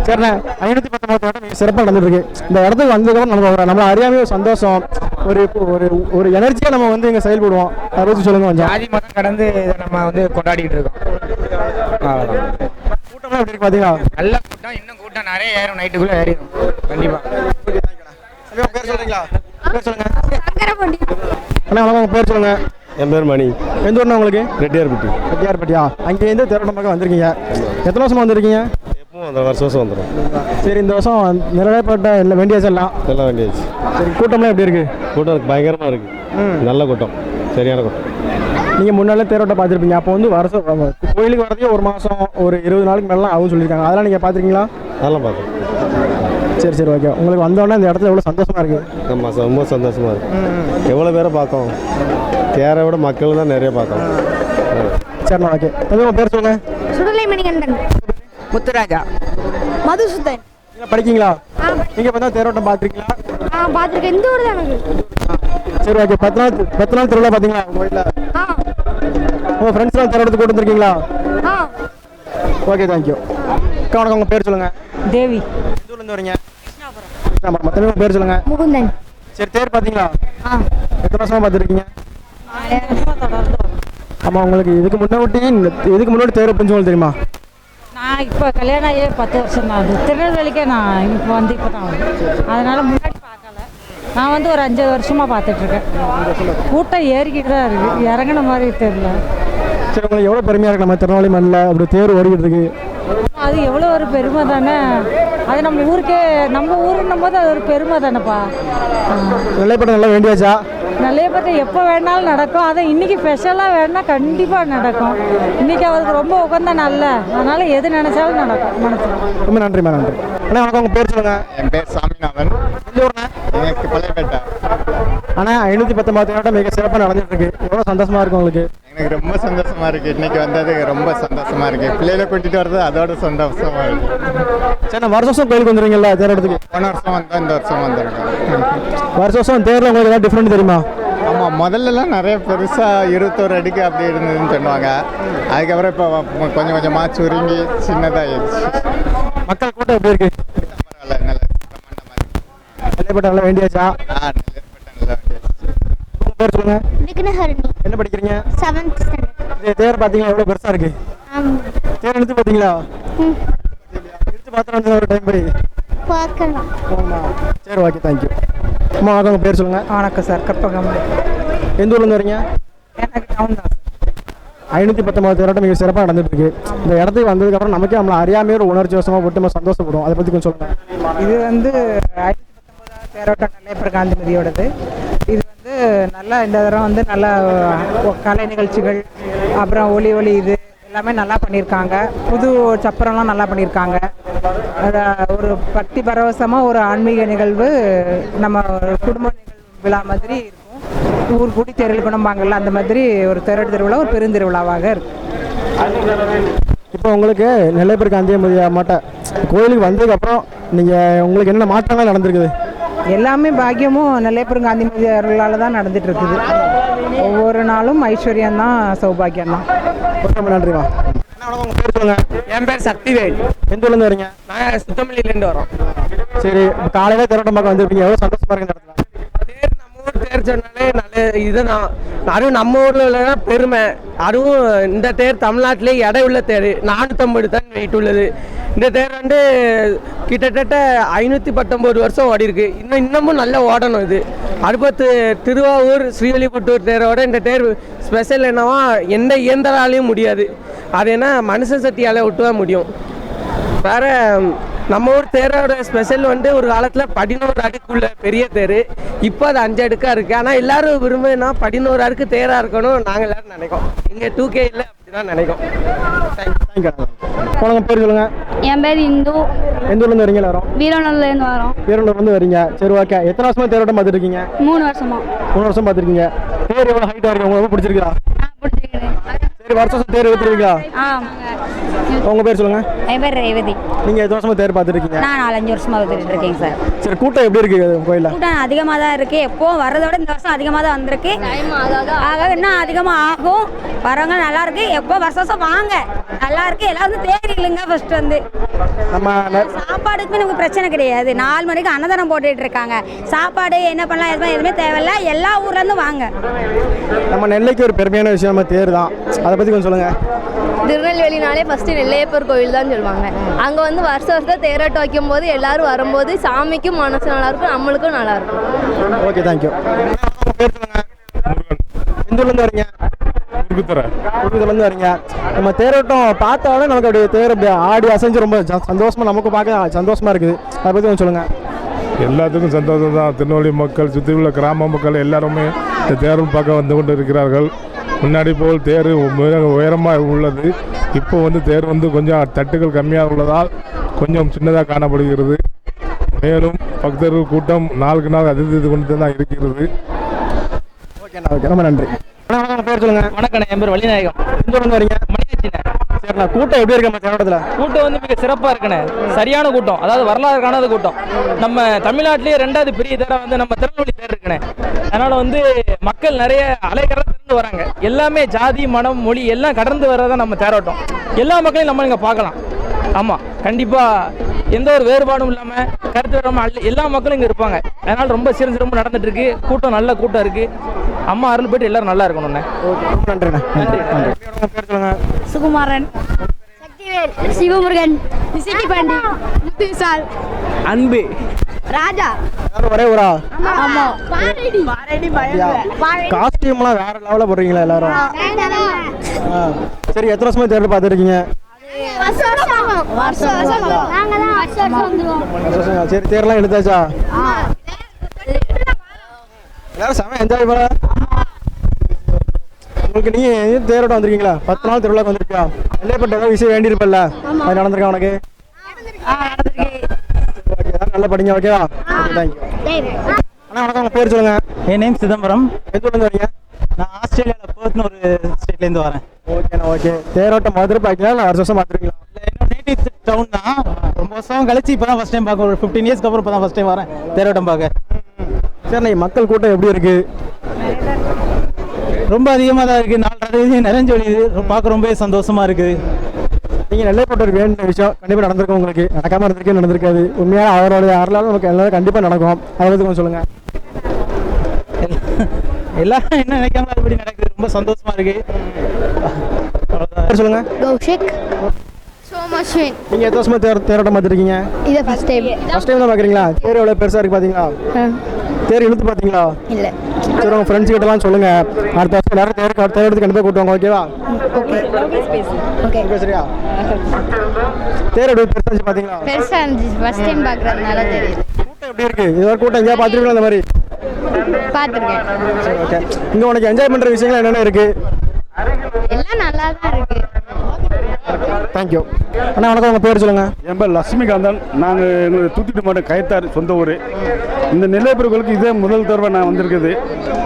சரிண்ணே, 519 சிறப்பாக நடந்துருக்கு. இந்த இடத்துக்கு வந்ததுக்கப்புறம் நமக்கு நம்மளை அறியாமே ஒரு சந்தோஷம், ஒரு ஒரு ஒரு எனர்ஜியாக நம்ம வந்து இங்கே செயல்படுவோம். அதை பற்றி சொல்லுங்க கொஞ்சம்.
ஜாதி மதம் கடந்து இதை நம்ம வந்து கொண்டாடிக்கிட்டு இருக்கோம். அவ்வளோதான்.
கூட்டம்லாம் எப்படி இருக்கு பார்த்தீங்களா?
நல்ல கூட்டம். இன்னும் கூட்டம் நிறைய ஏறும். நைட்டுக்குள்ளே ஏறிடும் கண்டிப்பாக.
பேர் சொல்றீங்களா? பேர் சொல்லுங்க. அண்ணா வணக்கம், உங்க பேர் சொல்லுங்க.
என் பேர் மணி.
எந்த ஊர்ண்ணா உங்களுக்கு?
ரெட்டியார்பட்டி.
ரெட்டியார்பட்டியா? அங்கேருந்து தேரோட்டம் பக்கம் வந்திருக்கீங்க. எத்தனை வருஷமா வந்திருக்கீங்க?
எப்பவும் அந்த வருஷம் வந்துடும்.
சரி, இந்த வருஷம் நிறைவேற்றப்பட்ட இல்லை வேண்டியாச்சு எல்லாம்
வேண்டியாச்சு.
சரி, கூட்டம்லாம் எப்படி இருக்கு?
கூட்டம் பயங்கரமாக இருக்கு. நல்ல கூட்டம், சரியான கூட்டம்.
நீங்கள் முன்னாலே தேரோட்டம் பார்த்துருப்பீங்க. அப்போ வந்து வருஷம் கோயிலுக்கு வரதே ஒரு மாதம் ஒரு 20 நாளுக்கு மேலாம் ஆகும் சொல்லியிருக்காங்க. அதெல்லாம் நீங்கள் பார்த்துருக்கீங்களா?
அதெல்லாம் பார்த்தேன்.
சரி சரி, ஓகே. உங்களுக்கு வந்தோடனே இந்த இடத்துல எவ்வளோ சந்தோஷமா இருக்கு?
ஆமாம், ரொம்ப சந்தோஷமா இருக்கு. எவ்வளோ பேரை பார்க்கோம், தேரை விட மக்கள் தான் நிறைய பார்க்கோம்.
சரிண்ணா, ஓகே. உங்கள் பேர் சொல்லுங்க.
சுடலை மணிகண்டன்.
முத்துராஜா.
மதுசூதன்.
நீங்கள் படிக்கீங்களா? நீங்கள் இப்போ தான் தேரோட்டம் பார்த்துருக்கீங்களா?
பார்த்துருக்கேன். இந்த ஊர் தான் எனக்கு.
சரி, ஓகே. 10 நாள் திருவிழா பார்த்தீங்களா கோயிலில்? உங்கள் ஃப்ரெண்ட்ஸ்லாம் தேரோட்டத்துக்கு கூட்டு வந்துருக்கீங்களா? Okay, thank you. அக்கா வணக்கம், உங்கள் பேர் சொல்லுங்கள்.
தேவி.
எந்த ஊர்லேருந்து வரீங்க? கிருஷ்ணாபுரம். மொத்தமே உங்கள் பேர் சொல்லுங்கள்.
முகுந்தன்.
சரி, தேர் பார்த்தீங்களா? எத்தனை வருஷமா பார்த்துருக்கீங்க? ஆமாம், உங்களுக்கு இதுக்கு முன்னாடி தேர் எப்படின்னு சொல்லி தெரியுமா?
நான் இப்போ கல்யாணம் ஆகி 10 வருஷம் தான். அது திருநெல்வேலிக்கே நான் இப்போ தான் அதனால் முன்னாடி பார்க்கல. நான் வந்து ஒரு 5 வருஷமாக பார்த்துட்ருக்கேன். கூட்டம் ஏறிக்கிட்டு தான் இருக்குது, இறங்கின மாதிரி தெரியல.
சரி, உங்களுக்கு எவ்வளோ பெருமையாக இருக்கு நம்ம திருநெல்வேலி மண்ணில் அப்படி தேர் ஓடிக்கிட்டு இருக்கு?
அது எவ்வளோ ஒரு பெருமை தானே. அது நம்ம ஊருன்னும் போது அது ஒரு பெருமை தானேப்பா.
நெல்லைப்பட்டம் நல்லா வேண்டியாச்சா?
நெல்லைப்பட்டம் எப்போ வேணாலும் நடக்கும். அதை இன்னைக்கு ஸ்பெஷலாக வேணா கண்டிப்பாக நடக்கும். இன்னைக்கு அவருக்கு ரொம்ப உகந்த நல்ல, அதனால எது நினைச்சாலும் நடக்கும் மனசுல.
ரொம்ப நன்றிம்மா, நன்றி. அண்ணா வணக்கம், உங்கள் பேர் சொல்லுங்க.
என் பேர் சாமிநாதன்.
எந்த ஊர்ண்ணா?
எனக்கு பழையப்பேட்டை.
ஆனால் 519 தேரோட்டம் மிக சிறப்பாக நடந்துட்டு இருக்கு. எவ்வளோ சந்தோஷமா இருக்கும் உங்களுக்கு?
எனக்கு ரொம்ப சந்தோஷமா இருக்கு. இன்னைக்கு வந்தது ரொம்ப சந்தோஷமா இருக்கு. பிள்ளைகளை கூட்டிட்டு வர்றது அதோட சந்தோஷமா இருக்கு.
சரி, வருஷம் கோயிலுக்கு வந்துருவீங்களா தேரோட்டத்துக்கு?
போன வருஷம் வந்தோம், இந்த வருஷம் வந்திருக்கோம்.
வருஷம் தேரில் உங்களுக்கு ஏதாவது டிஃப்ரெண்ட் தெரியுமா?
ஆமாம், முதல்லலாம் நிறைய பெருசாக 21 அடிக்கு அப்படி இருந்ததுன்னு சொல்லுவாங்க. அதுக்கப்புறம் இப்போ கொஞ்சம் கொஞ்சமாக சுருங்கி சின்னதாகிடுச்சு.
மக்கள் கூட்டம் எப்படி இருக்கு?
பரவாயில்ல, நல்ல
நெல்லைப்பட்டம் நல்லா வேண்டியாச்சா?
நெல்லைப்பட்டம் நல்லா வேண்டியாச்சு.
உங்கள் பேர் சொல்லுங்க.
விக்னஹரணி.
என்ன படிக்கிறீங்க?
7th standard.
தேர் பார்த்தீங்களா? எவ்வளோ பெருசாக இருக்கு? தேர் எடுத்து பார்த்தீங்களா? எடுத்து பார்த்தா ஒரு டைம் போய்
பார்க்கலாம்.
சரி, ஓகே, தேங்க்யூ. அம்மா வணக்கம், உங்கள் பேர் சொல்லுங்கள்.
வணக்கம் சார், கற்பகம்.
எந்த ஊர்லேருந்து வரீங்க?
எனக்கு டவுன் தான்.
519 தேரோட்டம் மிக சிறப்பாக நடந்துட்டு இருக்கு. இந்த இடத்துக்கு வந்ததுக்கப்புறம் நமக்கே நம்மளை அறியாமே ஒரு உணர்ச்சி வசமாக போட்டு நம்ம சந்தோஷப்படுவோம். அதை பற்றி கொஞ்சம் சொல்லுங்கள்.
இது வந்து 519 தேரோட்டம் நெல்லையப்பர் காந்திமதியோடது. இது வந்து நல்லா இந்த தரம் வந்து நல்லா கலை நிகழ்ச்சிகள், அப்புறம் ஒளி இது எல்லாமே நல்லா பண்ணியிருக்காங்க. புது சப்பரம்லாம் நல்லா பண்ணியிருக்காங்க. ஒரு பக்தி பரவசமாக ஒரு ஆன்மீக நிகழ்வு, நம்ம குடும்ப நிகழ்வு விழா மாதிரி இருக்கும். ஊர் கூடி தேரில் குணம்பாங்கல்ல, அந்த மாதிரி ஒரு தேரோட்ட திருவிழா ஒரு பெருந்திருவிழாவாக இருக்கும்.
இப்போ உங்களுக்கு நெல்லையப்பர் காந்திமதி மாட்ட கோயிலுக்கு வந்ததுக்கப்புறம் உங்களுக்கு என்ன மாற்றங்கள் நடந்திருக்குது?
எல்லாமே பாக்கியமும் நெல்லையப்பர் காந்திமதி அருளால் தான் நடந்துட்டு இருக்குது. ஒவ்வொரு நாளும் ஐஸ்வர்யம் தான், சௌபாகியம் தான்.
ரொம்ப நன்றிமா. உங்கள் பேர் சொல்லுங்க.
என் பேர் சக்திவேல்.
எந்த ஊர்லேருந்து வரீங்க?
நாங்கள் சுத்தமல்லியிலேருந்து வரோம்.
சரி, காலையில் தேரோட்டம் பார்க்க வந்திருப்பீங்க. எவ்வளோ சந்தோஷமா இருக்கு இந்த இடத்துல?
தேர் நம்ம ஊர் தேர் சொன்னாலே நல்ல இதுதான். அதுவும் நம்ம ஊரில் உள்ள பெருமை. அதுவும் இந்த தேர் தமிழ்நாட்டிலே எடை உள்ள தேர். 450 டன் வெயிட் உள்ளது. இந்த தேர் வந்து கிட்டத்தட்ட 519 வருஷம் ஓடி இருக்கு. இன்னமும் நல்லா ஓடணும். இது அடுப்பத்து திருவாவூர் ஸ்ரீவில்லிபுத்தூர் தேரோட இந்த தேர் ஸ்பெஷல் என்னவா, எந்த இயந்திராலையும் முடியாது. அது என்ன மனுஷ சக்தியால் விட்டு தான் முடியும். வேற நம்ம ஊர் தேரோட ஸ்பெஷல் வந்து ஒரு காலத்தில் 11 அடுக்குள்ள பெரிய தேர். இப்போ அது 5 அடுக்காக இருக்குது. ஆனால் எல்லாரும் விரும்பினா 11 அடுக்கு தேராக இருக்கணும் நாங்கள் எல்லாரும் நினைக்கோம். இங்கே 2K இல்லை, அப்படி தான் நினைக்கோம்.
உங்கள் பேர் சொல்லுங்கள்.
என் பேர் இந்து.
எந்த ஊர்லேருந்து வரீங்க? எல்லாரும்
வீரநல்லூர்லேருந்து வரோம்.
வீரநல்லூர்லேருந்து வரீங்க. சரி, ஓகே. எத்தனை வருஷமா தேரோட்டம் பார்த்துருக்கீங்க?
3 வருஷமா.
3 வருஷம் பார்த்துருக்கீங்க. தேர் எவ்வளோ ஹைட்டாக இருக்கு? உங்களுக்கு ரொம்ப பிடிச்சிருக்கா? சரி, வருஷம் தேர் எடுத்துருக்கீங்களா? உங்கள் பேர் சொல்லுங்கள்.
என் பேர் ரேவதி.
நீங்கள் எத்தனை வருஷமா தேர் பார்த்துருக்கீங்க?
நான் 4-5 வருஷமா பார்த்துட்டு இருக்கேங்க சார்.
சரி, கூட்டம் எப்படி இருக்கு கோயிலில்?
கூட்டம் அதிகமாக தான் இருக்கு. எப்போவும் வர்றதை விட இந்த வருஷம் அதிகமாக தான் வந்திருக்கு. ஆக இன்னும் அதிகமாக ஆகும். வரவங்க நல்லா இருக்கு. எப்போ வருஷம் வாங்க, நல்லா இருக்கு. எல்லாரும் தேர் இல்லைங்க. ஃபர்ஸ்ட் வந்து
நம்ம
சாப்பாடுக்குமே நமக்கு பிரச்சனை கிடையாது. 4 மணிக்கு அன்னதானம் போட்டுட்டு இருக்காங்க. சாப்பாடு என்ன பண்ணலாம் எதுவுமே தேவையில்ல. எல்லா ஊர்லேருந்து வாங்க.
நம்ம நெல்லைக்கு ஒரு பெருமையான விஷயம் நம்ம தேர் தான். அதை பற்றி கொஞ்சம் சொல்லுங்கள்.
திருநெல்வேலினாலே ஃபஸ்ட்டு
நெல்லையப்பர் கோயில் தான் சொல்லுவாங்க. அங்கே வந்து வருஷம் தேரோட்டம் வைக்கும் போது எல்லாரும் வரும்போது சாமிக்கும் மனசு நல்லாயிருக்கும், நம்மளுக்கும் நல்லாயிருக்கும்.
Okay, thank you. எந்த ஊர்லேருந்து வரீங்க? ஊர்லேருந்து வரீங்க. நம்ம தேரோட்டம் பார்த்தாலும் நமக்கு அப்படியே தேர் அப்படியே ஆடி அசைஞ்சு ரொம்ப சந்தோஷமாக நமக்கு பார்க்க சந்தோஷமாக இருக்குது. அதை பற்றி கொஞ்சம் சொல்லுங்கள்.
எல்லாத்துக்கும் சந்தோஷம் தான். திருநெல்வேலி மக்கள், சுற்றி உள்ள கிராம மக்கள் எல்லாருமே இந்த தேரும் பார்க்க வந்து கொண்டு இருக்கிறார்கள். முன்னாடி போல் தேர் மிக உயரமாக உள்ளது. இப்போ வந்து தேர் வந்து கொஞ்சம் தட்டுகள் கம்மியாக உள்ளதால் கொஞ்சம் சின்னதாக காணப்படுகிறது. மேலும் பக்தர்கள் கூட்டம் நாளுக்கு நாள் அதிகரித்து கொண்டு தான் இருக்கிறது.
ஓகேண்ணா, ஓகே, ரொம்ப நன்றி. பேர் சொல்லுங்க.
வணக்கம், என் பேர் வள்ளிநாயகம்.
எந்த ஊர்லேருந்து வரீங்க?
மணியாச்சிண்ணே.
சரிண்ணா, கூட்டம் எப்படி இருக்கு நம்ம தேரோட்டத்தில்?
கூட்டம் வந்து மிக சிறப்பாக இருக்குண்ணே. சரியான கூட்டம், அதாவது வரலாறு காணாத கூட்டம். நம்ம தமிழ்நாட்டிலேயே 2வது பெரிய தேரை வந்து நம்ம திருநெல்வேலி தேர் இருக்குண்ணே. அதனால் வந்து மக்கள் நிறைய அலைக்கடந்து வராங்க. எல்லாமே ஜாதி, மனம், மொழி எல்லாம் கடந்து வர்றதான் நம்ம தேரோட்டம். எல்லா மக்களையும் நம்ம இங்கே பார்க்கலாம். ஆமாம், கண்டிப்பாக எந்த ஒரு வேறுபாடும் இல்லாமல் கருத்து வராமல் எல்லா மக்களும் இங்கே இருப்பாங்க. அதனால் ரொம்ப சிறப்பு நடந்துட்டு இருக்கு. கூட்டம் நல்ல கூட்டம் இருக்குது. அம்மா அருள் போய்ட்டு எல்லாரும் நல்லா இருக்கணும்ண்ணே.
ஓகே, ரொம்ப நன்றிண்ணே. நன்றி நன்றி.
சுகுமாரன், சக்திவேல், சிவமுருகன், இசைக்கு பாண்டி, முத்து விசால்,
அன்பு,
ராஜா.
ஒரே ஊரா?
ஆமா. பாரடி
காஸ்டியூம்லாம் வேற லெவலில் போடுறீங்களா எல்லாரும்? சரி, எத்தனை வருஷமா தேர்தல் பார்த்துருக்கீங்க? சரி, தேர்லாம் எடுத்தாச்சா? எல்லாரும் செம என்ஜாய் பண்ண. உங்களுக்கு நீ தேரோட்டம் வந்திருக்கீங்களா? 10 நாள் திருவிழாக்கு வந்திருக்கியா? நெல்லையப்பட்ட ஏதாவது விஷயம் வேண்டியிருப்பல்ல, அது நடந்திருக்கா உனக்கு? ஓகே, நல்லா படிங்க. ஓகேவா? தேங்க்யூ. அண்ணா வணக்கம், உங்கள் பேர் சொல்லுங்கள்.
என் நேம் சிதம்பரம்.
எந்த ஊர்லேருந்து வரீங்க?
நான் ஆஸ்திரேலியாவில் பேர்த்னு ஒரு ஸ்டேட்லேருந்து வரேன்.
ஓகேண்ணா, ஓகே. தேரோட்டம் மாதிரி பார்க்கலாம், இல்லை வருஷம் பார்த்துருக்கீங்களா?
இல்லை, என்னோட நேட்டிவ் டவுன் தான். ரொம்ப வருஷம் கழிச்சு இப்போ தான் ஃபஸ்ட் டைம் பார்க்க. ஒரு 15 இயர்ஸ்க்கு அப்புறம் இப்போ தான் ஃபஸ்ட் டைம் வரேன் தேரோட்டம் பார்க்க.
சரிண்ணா, மக்கள் கூட்டம் எப்படி இருக்குது?
ரொம்ப அதிகமாக தான் இருக்குது. 4:30 நிறைஞ்சு ஒழியுது. பார்க்க ரொம்பவே சந்தோஷமாக இருக்குது.
நீங்கள் நெல்லைப்பட்ட வேண்டிய விஷயம் கண்டிப்பாக நடந்திருக்கும். உங்களுக்கு நடக்காமல் இருந்திருக்கே நடந்திருக்காது. உண்மையாக அவரோட யாரெல்லாம் நமக்கு எல்லாரும் கண்டிப்பாக நடக்கும். அதை பற்றி கொஞ்சம் சொல்லுங்கள்.
எல்லாரும் என்ன நினைக்காம அதுபடி நடக்குது. ரொம்ப சந்தோஷமா இருக்கு.
சொல்லுங்க.
கௌஷிக், சோமஸ்வின்.
நீங்கள் எத்தனை வருஷமா தேரோட்டம் பார்த்துருக்கீங்க?
இது ஃபர்ஸ்ட் டைம்.
ஃபர்ஸ்ட் டைம் தான் பார்க்குறீங்களா? தேர் எவ்வளோ பெருசாக இருக்குது பார்த்தீங்களா? தேர் இழுத்து பார்த்தீங்களா?
இல்லை.
சரி, உங்கள் ஃப்ரெண்ட்ஸ் கிட்டலாம் சொல்லுங்கள். அடுத்த வருஷம் எல்லாரும் தேரோட்டத்துக்கு கண்டிப்பாக கூட்டுவாங்க. ஓகேவா?
ஓகே.
ஓகே, சரியா? தேர் எப்படி பெருசாக இருந்துச்சு பார்த்தீங்களா?
பெருசாக இருந்துச்சு. ஃபர்ஸ்ட் டைம் பார்க்குறதுனால தெரியுது.
கூட்டம் எப்படி இருக்குது? இது ஒரு கூட்டம் எங்கேயா பார்த்துருக்கீங்களா அந்த மாதிரி?
பார்த்துருக்கேன்.
சரி, ஓகே. இங்கே உனக்கு என்ஜாய் பண்ணுற விஷயங்கள் என்னென்ன இருக்குது?
எல்லாம் நல்லா தான் இருக்குது.
தேங்க்யூ. அண்ணா வணக்கம், உங்கள் பேர் சொல்லுங்கள்.
என் பேர் லட்சுமிகாந்தன். நாங்கள் எங்களுக்கு தூத்துக்குடி மாவட்டம் கயத்தார் சொந்த ஊர். இந்த நெல்லையப்பர் கோயிலுக்கு இதே முதல் தடவை நான் வந்திருக்குது.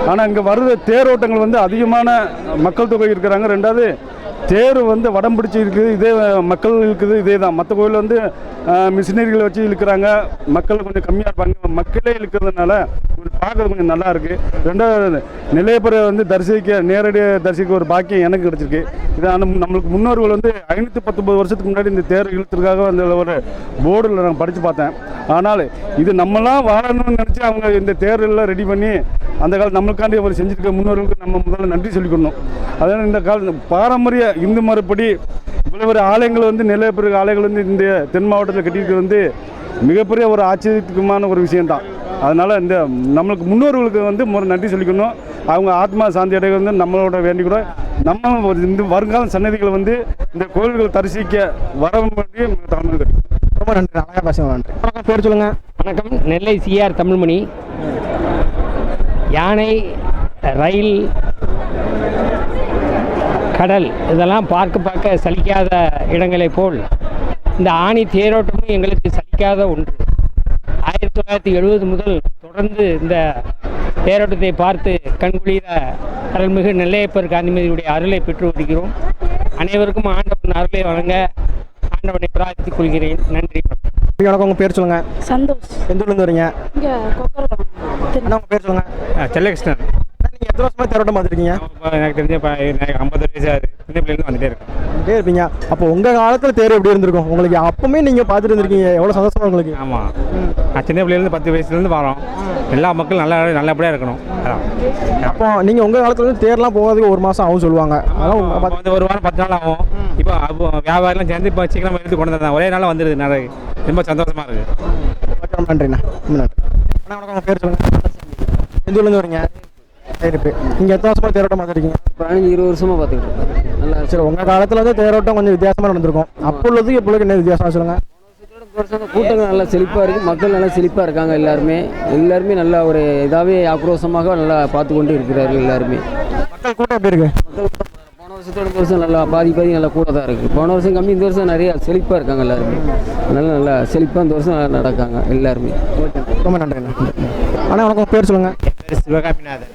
ஆனால் இங்கே வர்ற தேரோட்டங்கள் வந்து அதிகமான மக்கள் தொகை இருக்கிறாங்க. ரெண்டாவது தேர் வந்து வடம் பிடிச்சி இருக்குது. இதே மக்கள் இருக்குது. இதே தான். மற்ற கோயிலில் வந்து மிஷினரிகளை வச்சு இழுக்கிறாங்க. மக்கள் கொஞ்சம் கம்மியாக இருப்பாங்க. மக்களே இழுக்கிறதுனால கொஞ்சம் பார்க்கறது கொஞ்சம் நல்லா இருக்குது. ரெண்டாவது நெல்லையப்பரை வந்து நேரடியாக தரிசிக்க ஒரு பாக்கியம் எனக்கு கிடச்சிருக்கு. இது நம்மளுக்கு முன்னோர்கள் வந்து 519 வருஷத்துக்கு முன்னாடி இந்த தேர் இழுத்துறதுக்காக அந்த ஒரு போர்டில் நான் படித்து பார்த்தேன். ஆனால் இது நம்மளாம் வாழணும்னு நினச்சி அவங்க இந்த தேரெல்லாம் ரெடி பண்ணி அந்த காலம் நம்மளுக்காண்டி அவர் செஞ்சுருக்க முன்னோர்களுக்கு நம்ம முதல்ல நன்றி சொல்லிக்கணும். அதனால் இந்த பாரம்பரிய இந்து மறுபடி இவ்வளவு ஒரு ஆலயங்கள் வந்து நெல்லையப்பர் ஆலயங்கள் வந்து இந்த தென் மாவட்டத்தில் கட்டியிருக்கிறது வந்து மிகப்பெரிய ஒரு ஆச்சரியத்துக்குமான ஒரு விஷயம்தான். அதனால் இந்த நம்மளுக்கு முன்னோர்களுக்கு வந்து நன்றி சொல்லிக்கணும். அவங்க ஆத்மா சாந்தி அடைய வந்து நம்மளோட வேண்டிக்கூட நம்ம இந்த வருங்கால சன்னதிகளை வந்து இந்த கோயில்களை தரிசிக்க வர வேண்டிய தமிழ்.
ரொம்ப நன்றி. அழகாக பேசுங்க. நன்றி. வணக்கம், பேர் சொல்லுங்கள்.
வணக்கம், நெல்லை சிஆர் தமிழ்மணி. யானை, ரயில், கடல் இதெல்லாம் பார்க்க சலிக்காத இடங்களைப் போல் இந்த ஆணி தேரோட்டமும் எங்களுக்கு சலிக்காத ஒன்று. 1970 முதல் தொடர்ந்து இந்த தேரோட்டத்தை பார்த்து கண்குளிர அருள்மிகு நெல்லையப்பர் காந்திமதியுடைய அருளை பெற்று வருகிறோம். அனைவருக்கும் ஆண்டவன் அருளை வழங்க ஆண்டவனை பிரார்த்தித்துக் கொள்கிறேன். நன்றி.
வணக்கம், உங்கள் பேர் சொல்லுங்கள்.
சந்தோஷ்.
எந்த ஊர்லேருந்து வரீங்க?
இங்கே
உங்கள் பேர் சொல்லுங்கள்.
செல்லகிருஷ்ணன்.
நீங்கள் எத்தனை வருஷமா தேரோட்டம் பார்த்துருக்கீங்க?
எனக்கு தெரிஞ்ச எனக்கு 50 வயசு ஆகுது. சின்ன பிள்ளைலேருந்து வந்துட்டே இருக்கேன்.
வந்துட்டே இருப்பீங்க. அப்போ உங்கள் காலத்தில் தேர் எப்படி இருந்திருக்கும் உங்களுக்கு? அப்பவுமே நீங்கள் பார்த்துட்டு இருந்திருக்கீங்க, எவ்வளோ சந்தோஷமா உங்களுக்கு?
ஆமாம், நான் சின்ன பிள்ளைலேருந்து 10 வயசுலேருந்து வரோம். எல்லா மக்களும் நல்லபடியாக இருக்கணும். அதான்.
அப்போ நீங்கள் உங்கள் காலத்துல இருந்து தேர்லாம் போகிறதுக்கு 1 மாதம் ஆகும் சொல்லுவாங்க. அதான்
வந்து 1 வாரம் 10 நாள் ஆகும். இப்போ வியாபாரிலாம் சேர்ந்து இப்போ சீக்கிரமாக எடுத்து கொண்டு வந்தாங்க. ஒரே நாள் வந்துடுது. நிறைய ரொம்ப சந்தோஷமாக இருக்குது.
நன்றிண்ணா. ரொம்ப நன்றி. அண்ணா வணக்கம். உங்கள் பேர் சொல்லுங்கள். எந்த ஊர்லேருந்து வரீங்க? இருப்பு. நீங்கள் எத்தனை வருஷமாக தேரோட்டம் பார்த்துருக்கீங்க?
15-20 வருஷமாக பார்த்துக்கிட்டு இருக்கேன். நல்லா
சரி, உங்கள் காலத்தில் வந்து தேரோட்டம் கொஞ்சம் வித்தியாசமாக நடந்திருக்கும். அப்போ உள்ளதுக்கு இப்போ என்ன வித்தியாசம் சொல்லுங்கள்?
கூட்டங்கள் நல்லா செழிப்பாக இருக்குது, மக்கள் நல்லா செழிப்பாக இருக்காங்க. எல்லாருமே நல்லா ஒரு இதாகவே ஆக்ரோஷமாக நல்லா பார்த்து கொண்டு இருக்கிறார்கள். எல்லாருமே
மக்கள் கூட்டம் எப்படி இருக்கு?
போன வருஷத்தோட இந்த வருஷம் நல்லா பாதி நல்லா கூட தான் இருக்குது. போன வருஷம் கம்மி, இந்த வருஷம் நிறைய செழிப்பாக இருக்காங்க. எல்லாருமே நல்லா செழிப்பாக இந்த வருஷம் நல்லா நடக்காங்க எல்லாருமே.
ரொம்ப நன்றி. அண்ணா வணக்கம். பேர் சொல்லுங்கள்.
சிவகாமிநாதன்.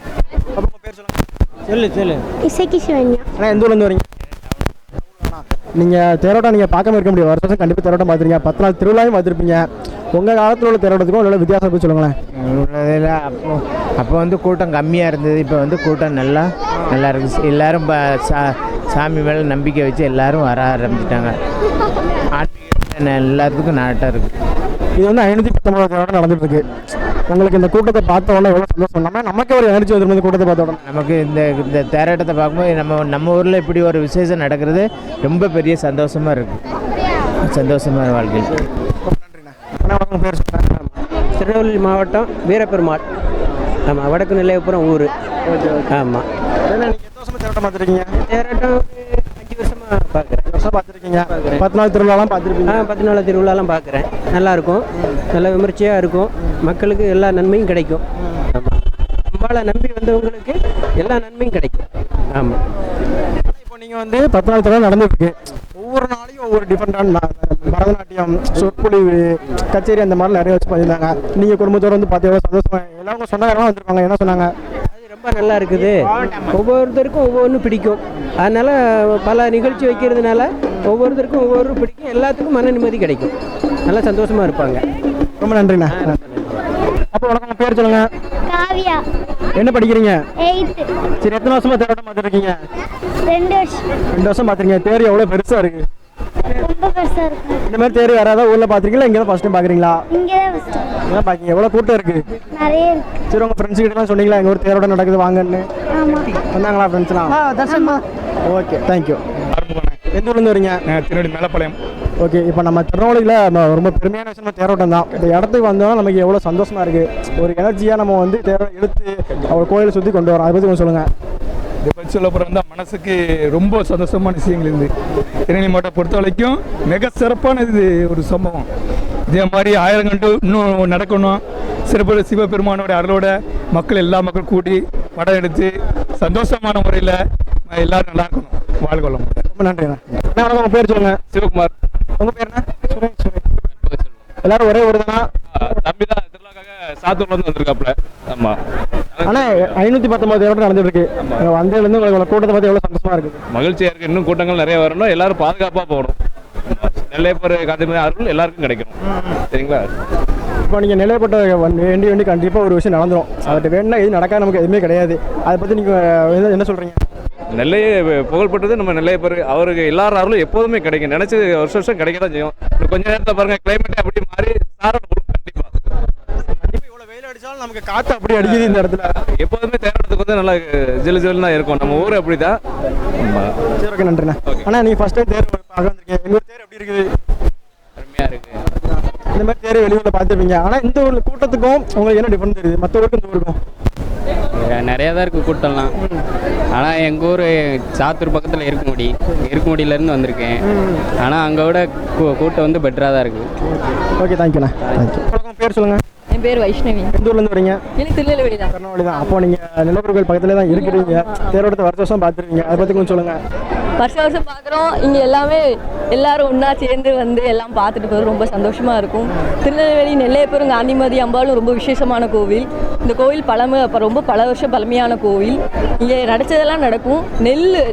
அப்போ பேர் சொல்லுங்கள்.
சொல்லு.
இசைக்கு சிவன்யா.
அண்ணா எந்த ஊர்லேருந்து வரீங்க? நீங்கள் தேரோட்டம் நீங்கள் பார்க்காம இருக்க முடியும். வருஷம் கண்டிப்பாக தேரோட்டம் பார்த்துருக்கீங்க. 10 நாள் திருவிழாவும் பார்த்துருப்பீங்க. உங்கள் காலத்தில் உள்ள தேரோட்டத்துக்கும் உள்ள வித்தியாசம் போய் சொல்லுங்களேன்.
அப்போ வந்து கூட்டம் கம்மியாக இருந்தது. இப்போ வந்து கூட்டம் நல்லா இருக்குது. எல்லாரும் சாமி மேலே நம்பிக்கை வச்சு எல்லாரும் வர ஆரம்பிச்சிட்டாங்க. ஆன்மீகம் எல்லாத்துக்கும் நாட்டம் இருக்குது.
இது வந்து 519 தேரோட்டம் நடந்துட்டு இருக்கு. உங்களுக்கு இந்த கூட்டத்தை பார்த்த உடனே எவ்வளோ சந்தோஷம். நமக்கு ஒரு எனர்ஜி வந்துடும் இந்த கூட்டத்தை பார்த்த உடனே.
நமக்கு இந்த தேரோட்டத்தை பார்க்கும்போது நம்ம ஊரில் இப்படி ஒரு விசேஷம் நடக்கிறது ரொம்ப பெரிய சந்தோஷமாக இருக்குது. சந்தோஷமான வாழ்க்கை.
பேர் சொல்லுங்கள்.
திருநெல்வேலி மாவட்டம் வீரப்பெருமாள். ஆமாம், வடக்கு நெல்லையப்புறம் ஊர். ஆமாம்.
நீங்கள் எத்தனை வருஷமாக தேரோட்டம் பார்த்துருக்கீங்க?
தேரோட்டம் 5 வருஷமாக பார்க்குறேன்.
வருஷம் பார்த்துருக்கீங்க. 10 நாள் திருவிழாலாம் பார்த்துருப்பீங்க?
10 நாள் திருவிழாலாம் பார்க்குறேன். நல்லாயிருக்கும், நல்ல விமர்சையாக இருக்கும். மக்களுக்கு எல்லா நன்மையும் கிடைக்கும். ஆமாம், நம்மளால நம்பி வந்தவங்களுக்கு எல்லா நன்மையும் கிடைக்கும். ஆமாம்.
இப்போ நீங்கள் வந்து 10 நாள் திருவிழா நடந்துருக்கு. ஒவ்வொரு நாளையும் ஒவ்வொரு டிஃப்ரெண்டான பரதநாட்டியம், சொற்பொழிவு, கச்சேரி அந்த மாதிரி நிறைய வச்சு பண்ணியிருந்தாங்க. நீங்கள் குடும்பத்தோடு வந்து பார்த்து எவ்வளோ சந்தோஷமா எல்லாரும் சொந்தக்காரமாக வந்திருப்பாங்க. என்ன சொன்னாங்க?
அது ரொம்ப நல்லா இருக்குது. ஒவ்வொருத்தருக்கும் ஒவ்வொன்றும் பிடிக்கும். அதனால் பல நிகழ்ச்சி வைக்கிறதுனால ஒவ்வொருத்தருக்கும் ஒவ்வொரு பிடிக்கும். எல்லாத்துக்கும் மன நிம்மதி கிடைக்கும். நல்லா சந்தோஷமாக இருப்பாங்க.
ரொம்ப நன்றிண்ணா. அப்போ வணக்கம். பேர் சொல்லுங்கள்.
காவியா.
என்ன படிக்கிறீங்க?
8th.
சரி, எத்தனை வருஷமாக தேரோட்டம் பார்த்துருக்கீங்க?
2 வருஷம்.
2 வருஷம் பார்த்துருக்கீங்க. தேர் எவ்வளோ பெருசாக இருக்குது?
ரொம்ப பெருசாக இருக்குது.
இந்த மாதிரி தேர் வேறு ஏதாவது ஊரில் பார்த்துருக்கீங்களா? இங்கே தான் ஃபஸ்ட் டைம் பார்க்குறீங்களா?
இங்கே தான் ஃபஸ்ட் டைம்.
இங்கே தான் பார்க்கிங்க. எவ்வளோ கூட்டம் இருக்குது?
நிறைய இருக்குது.
சரி, உங்கள் ஃப்ரெண்ட்ஸ் கிட்டலாம் சொன்னீங்களா எங்கள் ஒரு தேரோட்டம் நடக்குது வாங்கன்னு?
ஆமாம்.
வந்தாங்களா ஃப்ரெண்ட்ஸ்லாம்?
தர்ஷன்மா.
Okay, thank you. எந்த ஊர்லேருந்து வரீங்க?
திருநெல்வேலி மேலப்பாளையம்.
ஓகே, இப்போ நம்ம திருநெல்வேலியில் ரொம்ப பெருமையான விஷயம் தேரோட்டம் தான். இந்த இடத்துக்கு வந்தோம்னா நமக்கு எவ்வளோ சந்தோஷமாக இருக்குது. ஒரு எனர்ஜியாக நம்ம வந்து தேரோட்டம் எடுத்து அவர் கோயிலை சுற்றி கொண்டு வரோம். அதை பற்றி கொஞ்சம் சொல்லுங்கள்.
இதை பற்றி சொல்ல போகிறோம் தான். மனசுக்கு ரொம்ப சந்தோஷமான விஷயங்கள் இருந்து திருநெல்வேலி மாவட்டம் பொறுத்த வரைக்கும் மிக சிறப்பான இது ஒரு சம்பவம். இதே மாதிரி 1000 கண்டு இன்னும் நடக்கணும். சிறப்பு சிவபெருமானோட அருளோட மக்கள் எல்லா மக்கள் கூடி படம் எடுத்து சந்தோஷமான முறையில் எல்லாரும் நல்லா இருக்கணும். வாழ்க்கொள்ளும்.
ரொம்ப நன்றிண்ணா. உங்கள் பேர் சொல்லுங்கள்.
சிவகுமார்.
உங்கள் பேர் என்ன? சுரேஷ். எல்லாரும் ஒரே ஒரு தானா?
தம்பி தான் திருவிழாக்காக சாத்தூர்லேருந்து வந்திருக்காப்புல. ஆமாம்.
ஆனால் 519 தேரோட்டம் நடந்துட்டு இருக்கு. வந்ததுலேருந்து உங்களுக்கு கூட்டத்தை பார்த்து எவ்வளோ சந்தோஷமாக இருக்குது?
மகிழ்ச்சியாக இருக்குது. இன்னும் கூட்டங்கள் நிறைய வரணும். எல்லாரும் பாதுகாப்பாக போகணும். நெல்லையப்பர் காந்தி அருள் எல்லாருக்கும் கிடைக்கணும். சரிங்களா?
இப்போ நீங்கள் நிலைப்பட்ட வேண்டி கண்டிப்பாக ஒரு விஷயம் நடந்துடும். அவர்கிட்ட வேணும்னா எது நடக்காது நமக்கு எதுவுமே கிடையாது. அதை பற்றி நீங்கள் என்ன சொல்கிறீங்க?
நெல்லையே புகழ்பெற்றது நம்ம நெல்லையப்பர். அவருக்கு எல்லாரும் அருளும் எப்போதுமே கிடைக்கும். நினச்சி வருஷம் கிடைக்க தான் செய்யும். கொஞ்ச நேரத்தில் பாருங்கள், கிளைமேட்டே அப்படி மாறி சாரல் கண்டிப்பாக
இவ்வளோ வெயில் அடித்தாலும் நமக்கு காற்று அப்படி அடிக்குது இந்த இடத்துல.
எப்போதுமே தேரோட்டத்துக்கு வந்து நல்லா ஜிலு ஜிலுன்னு தான் இருக்கும். நம்ம ஊர் அப்படி தான்.
சரி, ஓகே, நன்றிண்ணா. ஆனால் நீங்கள் ஃபஸ்ட் டைம் தேர் பார்க்க வந்திருக்கீங்க. எங்கள் ஊர் தேர் எப்படி இருக்குது?
அருமையாக இருக்குது.
இந்த மாதிரி தேர் வெளியூரில் பார்த்துருப்பீங்க. ஆனால் இந்த ஊரில் கூட்டத்துக்கும் உங்களுக்கு என்ன டிஃபரன்ஸ் தெரியுது மற்ற ஊருக்கும் இந்த ஊருக்கும்?
நிறையா தான் இருக்குது கூட்டம்லாம். ஆனால் எங்கள் ஊர் சாத்தூர் பக்கத்தில் இருக்குமுடியிலேருந்து வந்திருக்கேன். ஆனால் அங்கே விட கூட்டம் வந்து பெட்டராக தான் இருக்குது.
ஓகே, தேங்க்யூண்ணா. தேங்க்யூ. பேர் சொல்லுங்கள்.
என் பேர் வைஷ்ணவி.
எந்த ஊர்லேருந்து வரீங்க?
எனக்கு திருநெல்வேலி தான்.
திருநெல்வேலி தான். அப்போ நீங்கள் நெல்லையப்பர் கோயில் பக்கத்தில் தான் இருக்கிறீங்க. தேரோட்டத்தை வருஷம் பார்த்துருக்கீங்க. அதை பற்றி கொஞ்சம் சொல்லுங்கள்.
வருஷம் பார்க்குறோம். இங்கே எல்லாரும் ஒன்றா சேர்ந்து வந்து எல்லாம் பார்த்துட்டு போகிறது ரொம்ப சந்தோஷமாக இருக்கும். திருநெல்வேலி நெல்லையப்பரும் காந்திமதி அம்பாலும் ரொம்ப விசேஷமான கோவில். இந்த கோவில் ரொம்ப பல வருஷம் பழமையான கோவில். இங்கே நடச்சதெல்லாம் நடக்கும்.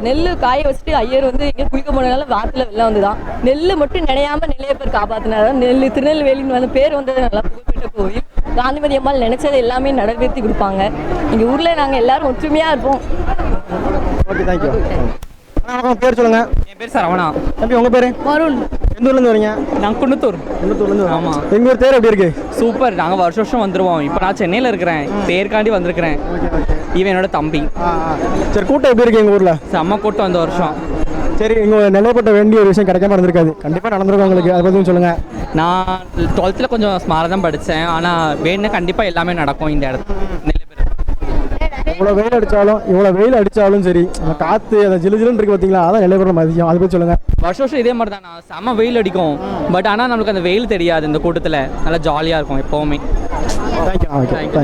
நெல் காய வச்சுட்டு ஐயர் வந்து இங்கே குளிக்க போனதால வாரத்தில் வெள்ளம் வந்து தான் நெல் மட்டும் நினையாமல் நெல்லையப்பர் காப்பாற்றினார். திருநெல்வேலின்னு வந்து பேர் வந்தது நல்லா புகழ்பெற்ற கோவில். காந்திமதி அம்மாள் நினைச்சது எல்லாமே நிறைவேற்றி கொடுப்பாங்க. எங்கள் ஊரில் நாங்கள் எல்லாரும் ஒற்றுமையாக இருப்போம்.
Okay, thank you. வணக்கம், பேர் சொல்லுங்க.
என் பேர் சரவணா.
தம்பி உங்க பேரு?
வருண்.
எந்த ஊர்லேருந்து வரீங்க?
நான் குன்னத்தூர்.
குன்னத்தூர்லேருந்து வரேன்.
ஆமாம்.
எங்கள் ஊர் தேர் எப்படி இருக்கு?
சூப்பர். நாங்கள் வருஷம் வருஷம் வந்துடுவோம். இப்போ நான் சென்னையில் இருக்கிறேன், தேர்க்காண்டி வந்திருக்கிறேன். இவன் என்னோட தம்பி.
சரி, கூட்டம் எப்படி இருக்கு எங்கள் ஊரில்?
செம்ம கூட்டம் இந்த வருஷம்.
சரி, இங்கே நிலைப்பட்ட வேண்டிய ஒரு விஷயம் கிடைக்காம இருந்திருக்காது, கண்டிப்பாக நடந்திருக்கும் உங்களுக்கு, அதை பற்றி சொல்லுங்கள்.
நான் 12th கொஞ்சம் ஸ்மாராக தான் படித்தேன். ஆனால் வேணும்னா கண்டிப்பாக எல்லாமே நடக்கும் இந்த இடத்துல.
இவ்வளோ வெயில் அடித்தாலும் சரி, அந்த காற்று அந்த ஜிலுஜிலுன்னு இருக்குது பார்த்தீங்களா, அதான் நிலைப்பட மதியம். அதை பற்றி சொல்லுங்கள்.
வருஷம் வருஷம் இதே மாதிரி தான். நான் செம்ம வெயில் அடிக்கும், பட் ஆனால் நம்மளுக்கு அந்த வெயில் தெரியாது. இந்த கூட்டத்தில் நல்லா ஜாலியாக இருக்கும் எப்போவுமே.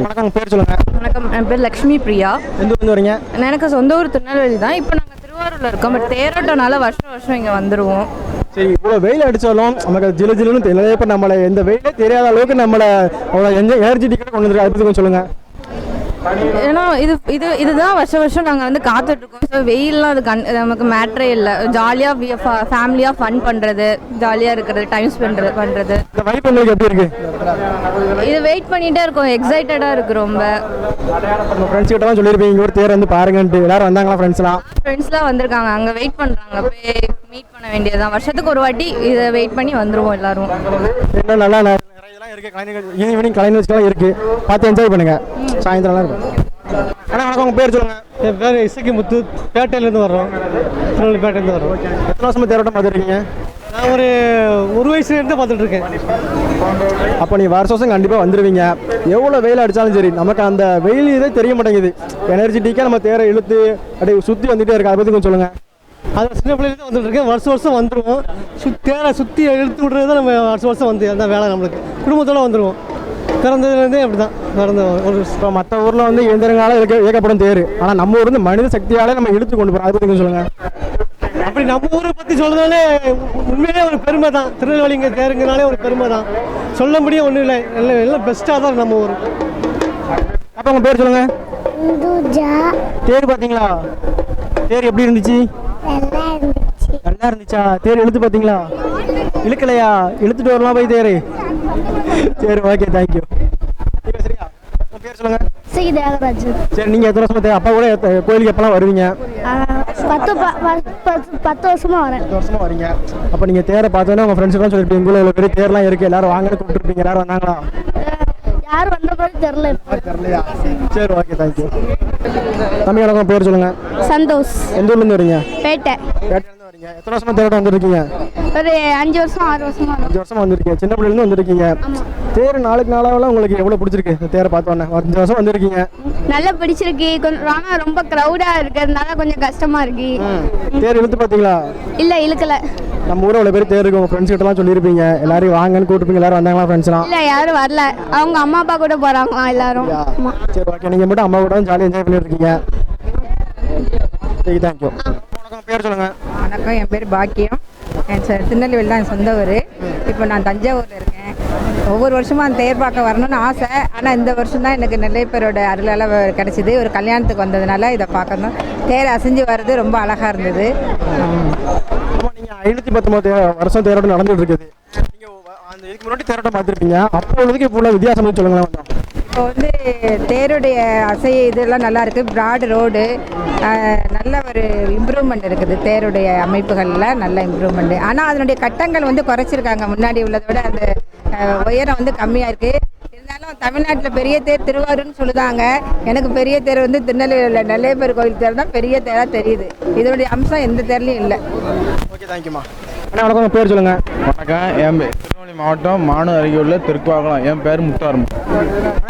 வணக்கம், பேர் சொல்லுங்கள்.
வணக்கம், என் பேர் லக்ஷ்மி பிரியா.
எந்த ஊர்லேருந்து வரீங்க?
எனக்கு சொந்த ஊர் திருநெல்வேலி தான். இப்போ நாங்கள் திருவாரூரில் இருக்கோம். பட் தேரோட்டனால வருஷம் வருஷம் இங்கே வந்துடுவோம்.
சரி, இவ்வளோ வெயில் அடித்தாலும் நமக்கு ஜிலுஜிலுன்னு தெரியல. இப்போ நம்மளை எந்த வெயிலே தெரியாத அளவுக்கு நம்மளை அவ்வளோ எனர்ஜெட்டிக்காக கொண்டு வந்துருக்கு, அதை பற்றி கொஞ்சம் சொல்லுங்கள்.
ஏன்னா இதுதான் வருஷம் வருஷம் நாங்கள் வந்து காத்துட்ருக்கோம். ஸோ வெயில்லாம் அது நமக்கு மேட்ரே இல்லை. ஜாலியாக ஃபேமிலியாக ஃபன் பண்ணுறது, ஜாலியாக இருக்கிறது, டைம் ஸ்பெண்ட் பண்ணுறது.
இந்த வைப் உங்களுக்கு எப்படி இருக்கு?
இது வெயிட் பண்ணிகிட்டே இருக்கோம், எக்ஸைட்டடாக இருக்குது ரொம்ப.
ஃப்ரெண்ட்ஸ் கிட்ட தான் சொல்லியிருப்பீங்க இங்கே ஒரு தேர் வந்து பாருங்கன்ட்டு. எல்லாரும் வந்தாங்களா?
ஃப்ரெண்ட்ஸ்லாம் வந்திருக்காங்க, அங்கே வெயிட் பண்ணுறாங்க. போய் மீட் பண்ண வேண்டியதுதான். வருஷத்துக்கு ஒரு வாட்டி இதை வெயிட் பண்ணி வந்துடுவோம் எல்லாரும்.
இன்னும் நல்லா இதெல்லாம் இருக்குது, ஈவினிங் கலை நிகழ்ச்சிலாம் இருக்குது, பார்த்து என்ஜாய் பண்ணுங்கள். சாயந்தரம்லாம் இருக்கும். ஆனால் வணக்கம், உங்கள் பேர் சொல்லுங்கள்.
என் பேர் இசக்கி முத்து, பேட்டையிலேருந்து வர்றோம். திருநெல்வேலி பேட்டையிலேருந்து வர்றோம்.
எத்தனை வருஷமாக தேரோட்டம் பார்த்துருக்கீங்க?
நான் ஒரு வயசுலேருந்து பார்த்துட்ருக்கேன்.
அப்போ நீ வருஷம் கண்டிப்பாக வந்துடுவீங்க. எவ்வளோ வெயில் அடித்தாலும் சரி, நமக்கு அந்த வெயில் இதே தெரிய மாட்டேங்குது. எனர்ஜெட்டிக்காக நம்ம தேரை இழுத்து அப்படியே சுற்றி வந்துகிட்டே இருக்கு, அதை பற்றி கொஞ்சம் சொல்லுங்கள்.
அது சின்ன பிள்ளைலேருந்து வந்துட்டுருக்கேன். வருஷம் வருஷம் வந்துடுவோம். தேரை சுற்றி இழுத்து விட்றது தான் நம்ம வருஷம் வருஷம் வந்து அந்த வேலை. நம்மளுக்கு குடும்பத்தோடு வந்துடுவோம். பிறந்ததுலேருந்தே அப்படி தான் பிறந்த ஒரு.
இப்போ மற்ற ஊரில் வந்து இயந்திரங்களால் இயக்கப்படும் தேர், ஆனால் நம்ம ஊர் வந்து மனித சக்தியாலே நம்ம இழுத்து கொண்டு போகிறோம், அதை பற்றி கொஞ்சம் சொல்லுங்கள்.
அப்படி நம்ம ஊரை பற்றி சொல்கிறதாலே உண்மையிலே ஒரு பெருமை தான். திருநெல்வேலிங்க தேருங்கனாலே ஒரு பெருமை தான். சொல்ல முடியும் ஒன்றும் இல்லை. எல்லாம் பெஸ்ட்டாக தான் நம்ம ஊர்.
அப்போ உங்கள் பேர் சொல்லுங்கள். தேர் பார்த்தீங்களா? தேர் எப்படி இருந்துச்சு? நல்லா இருந்துச்சா? தேர் இழுத்து பார்த்தீங்களா? இழுக்கலையா? இழுத்துட்டு வரலாம் போய் தேர். சரி, ஓகே, தேங்க்யூ. சரியா, உங்கள் பேர் சொல்லுங்கள். சரி, நீங்கள் எத்தனை வருஷமா அப்பா கூட கோயிலுக்கு எப்போலாம் வருவீங்க?
10 வருஷமா வரேன்.
10 வருஷமா வரீங்க. அப்போ நீங்கள் தேரை பார்த்தோன்னா உங்கள் ஃப்ரெண்ட்ஸுக்கெல்லாம் சொல்லியிருப்பீங்க, இவ்வளோ இவ்வளோ பெரிய தேர்லாம் இருக்குது, எல்லாரும் வாங்கன்னு கூப்பிட்டுருப்பீங்க. எல்லாரும் வந்தாங்களா?
யார் வந்த போது
தெரியலையா? சரி, ஓகே, தேங்க்யூ. தம்பி வணக்கம், பேர் சொல்லுங்கள்.
சந்தோஷ்.
எந்த ஊர்லேருந்து வரீங்க?
பேட்டை.
பேட்டையிலேருந்து வரீங்க. எத்தனை வருஷமா தேரோட்டம் வந்துருக்கீங்க?
ஒரு 5 வருஷம் 6 வருஷமா.
5 வருஷமா வந்திருக்கீங்க. சின்ன பிள்ளைலேருந்து வந்திருக்கீங்க. தேர் நாளுக்கு நாளாக உங்களுக்கு எவ்வளோ பிடிச்சிருக்கு? இந்த தேரை பார்த்தோன்னே 5 வருஷம் வந்திருக்கீங்க.
நல்லா பிடிச்சிருக்கு. கொஞ்சம் ஆனால் ரொம்ப க்ரௌடாக இருக்கிறதுனால கொஞ்சம் கஷ்டமா இருக்கு.
தேர் இழுத்து பார்த்தீங்களா?
இல்லை, இழுக்கல.
நம்ம ஊரில் அவ்வளோ பேர் தேர் இருக்கு. உங்கள் ஃப்ரெண்ட்ஸ் கிட்டலாம் சொல்லியிருப்பீங்க, எல்லாரையும் வாங்கன்னு கூப்பிட்டுப்பீங்க. எல்லாரும் வந்தாங்களா ஃப்ரெண்ட்ஸ்லாம்?
இல்லை, யாரும் வரல. அவங்க அம்மா அப்பா கூட போகிறாங்களா எல்லாரும்.
சரி, ஓகே. நீங்கள் மட்டும் அம்மா கூட ஜாலியாக என்ஜாய் பண்ணியிருக்கீங்க. சரி, தேங்க்யூ. வணக்கம், பேர் சொல்லுங்கள்.
வணக்கம், என் பேர் பாக்கியம். என் திருநெல்வேலி தான் என் சொந்த ஊர். இப்போ நான் தஞ்சாவூரில் இருக்கேன். ஒவ்வொரு வருஷமும் அந்த தேர் பார்க்க வரணும்னு ஆசை. ஆனால் இந்த வருஷம் தான் எனக்கு நெல்லையப்பரோட அருளால் கிடச்சிது. ஒரு கல்யாணத்துக்கு வந்ததுனால இதை பார்க்கணும். தேர் அசைஞ்சு வர்றது ரொம்ப அழகாக இருந்தது.
நீங்கள் 519 வருஷம் தேரோட்டம் நடந்துட்டு இருக்குது. நீங்கள் அந்த இதுக்கு முன்னாடி தேரோட்டம் பார்த்துருப்பீங்க. அப்போதைக்கு இப்போ உள்ள வித்தியாசம் சொல்லுங்களேன்.
இப்போ வந்து தேருடைய அசை இதெல்லாம் நல்லா இருக்குது. ப்ராட் ரோடு, நல்ல ஒரு இம்ப்ரூவ்மெண்ட் இருக்குது. தேருடைய அமைப்புகளில் நல்ல இம்ப்ரூவ்மெண்ட். ஆனால் அதனுடைய கட்டங்கள் வந்து குறைச்சிருக்காங்க. முன்னாடி உள்ளதை விட அந்த உயரம் வந்து கம்மியாக இருக்குது. இருந்தாலும் தமிழ்நாட்டில் பெரிய தேர் திருவாரூர்னு சொல்லுதாங்க. எனக்கு பெரிய தேர் வந்து திருநெல்வேலியில் நெல்லையப்பர் கோயில் தேர் தான் பெரிய தேராக தெரியுது. இதனுடைய அம்சம் எந்த தேர்லையும் இல்லை.
ஓகே, தேங்க்யூமா. அண்ணா வணக்கம், பேர் சொல்லுங்கள்.
வணக்கம், என் திருநெல்வேலி மாவட்டம் மானு அருகே உள்ள திருக்குவாகலம். என் பேர் முத்தாரம்.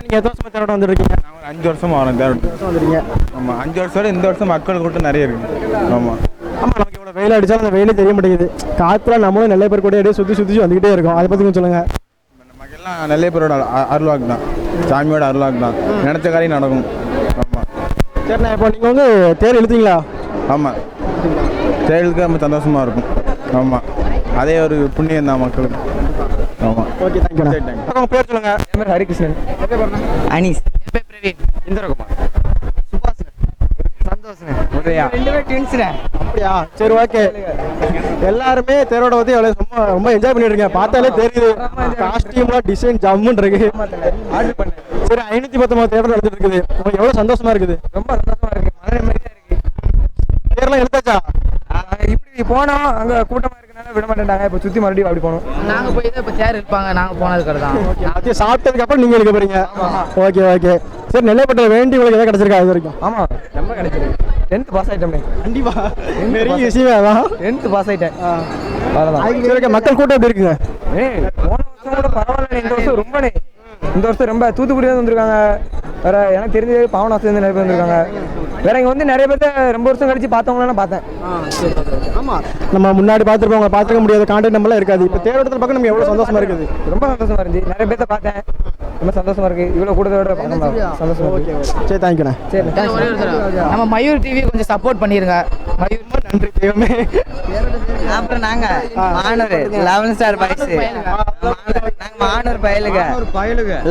நீங்கள் எத்தனை வருஷமாக தேரோட்டம் வந்துருக்கீங்க?
நான் ஒரு 5 வருஷமாக வரேன் தேரோட்டம்.
வந்துருக்கீங்க.
ஆமாம், 5 வருஷம். இந்த வருஷம் மக்கள் கூட்டம் நிறைய இருக்குது. ஆமாம்
ஆமாம், நமக்கு இவ்வளோ வெயில் அடித்தாலும் அந்த வெயிலே தெரிய மாட்டேங்குது. காற்றுல நம்மளும் நெல்லை பேர் கூட அப்படியே சுற்றி வந்துக்கிட்டே இருக்கோம். அதை பற்றி கொஞ்சம் சொல்லுங்கள்.
நமக்கெல்லாம் நெல்லையப்பரோட அருள்வாக்கு தான், சாமியோட அருள்வாக்கு தான். நினச்ச காரியம் நடக்கும். ஆமாம்.
சரிண்ணா, இப்போ நீங்கள் வந்து தேர் இழுத்தீங்களா?
ஆமாம், தேர் இழுக்க ரொம்ப சந்தோஷமாக இருக்கும். ஆமாம், அதே ஒரு புண்ணியம் தான் மக்களுக்கு. ஆமாம்,
ஓகே, தேங்க்யூ. பேர் சொல்லுங்கள்.
என் பேர் ஹரிகிருஷ்ணன். அனீஸ். என் பேர் பிரவீன். இந்திரகுமார். சுபாஷ். சந்தோஷ்.
அப்படியா? சரி, ஓகே. எல்லாருமே தேரோட பற்றி எவ்வளோ சும்மா ரொம்ப என்ஜாய் பண்ணிருக்கீங்க, பார்த்தாலே தெரியுது. காஸ்டியூம்லாம் டிசைன் ஜம்முன்னு இருக்கு. சரி, 519 தேட்டர் நடந்துட்டு இருக்குது, உங்களுக்கு எவ்வளவு சந்தோஷமா இருக்குது?
ரொம்ப சந்தோஷமா இருக்கு, மன நிம்மதியா இருக்கு.
தேர்லாம் எடுத்தாச்சா?
இப்படி போனோம், அங்க கூட்டமா இருக்கனால விட மாட்டேன்டாங்க. இப்போ சுத்தி மறுபடியும் அப்படி போகணும். நாங்க போய் தான் இப்போ தேர் இருப்பாங்க, நாங்க போனதுக்கு தான்.
சாப்பிட்டதுக்கு அப்புறம் நீங்க எடுக்க போறீங்க. Okay okay. சரி, நெல்லைப்பட்டில் வேண்டி உங்களுக்கு எதாவது கிடைச்சிருக்கா இது வரைக்கும்?
ஆமா, ரொம்ப கிடைச்சிருக்கு. 10th பாஸ் ஆயிட்டோம்.
கண்டிப்பா பெரிய விஷயமே அதான்.
10th பாஸ் ஆயிட்டேன்.
அவ்வளோதான். மக்கள் கூட்டம் எப்படி இருக்குங்க?
போன வருஷம் கூட பரவாயில்ல, இந்த வருஷம் ரொம்ப இந்த வருஷம் ரொம்ப தூத்துக்குடியில வந்திருக்காங்க. வேற எனக்கு தெரிஞ்சது பாவனாசிலேருந்து நிறைய பேர் வந்திருக்காங்க. வேற இங்க வந்து நிறைய பேர் ரொம்ப வருஷம் கழிச்சு பார்த்தவங்களாம் பார்த்தேன்.
ஆமா, நம்ம முன்னாடி பார்த்துருப்போம், பார்த்துக்க முடியாத கான்டென்ட் நம்மளாம் இருக்காது. இப்போ தேரோட்டத்தில் பார்க்க நமக்கு எவ்வளோ சந்தோஷமா இருக்குது.
ரொம்ப சந்தோஷமா இருந்துச்சு, நிறைய பேர்த்த பார்த்தேன், ரொம்ப சந்தோஷமா இருக்கு. இவ்வளோ கூட்டத்தோட சந்தோஷமா இருக்கு.
சரி, தேங்க்யூண்ணா.
சரி, நம்ம மயூர் டிவி கொஞ்சம் சப்போர்ட் பண்ணிருங்க. மயூர்
நன்றி தெய்வமே.
அப்புறம் நாங்க மாணவர் 11 ஸ்டார் பாய்ஸ், நாங்க மாணவர் பயலுங்க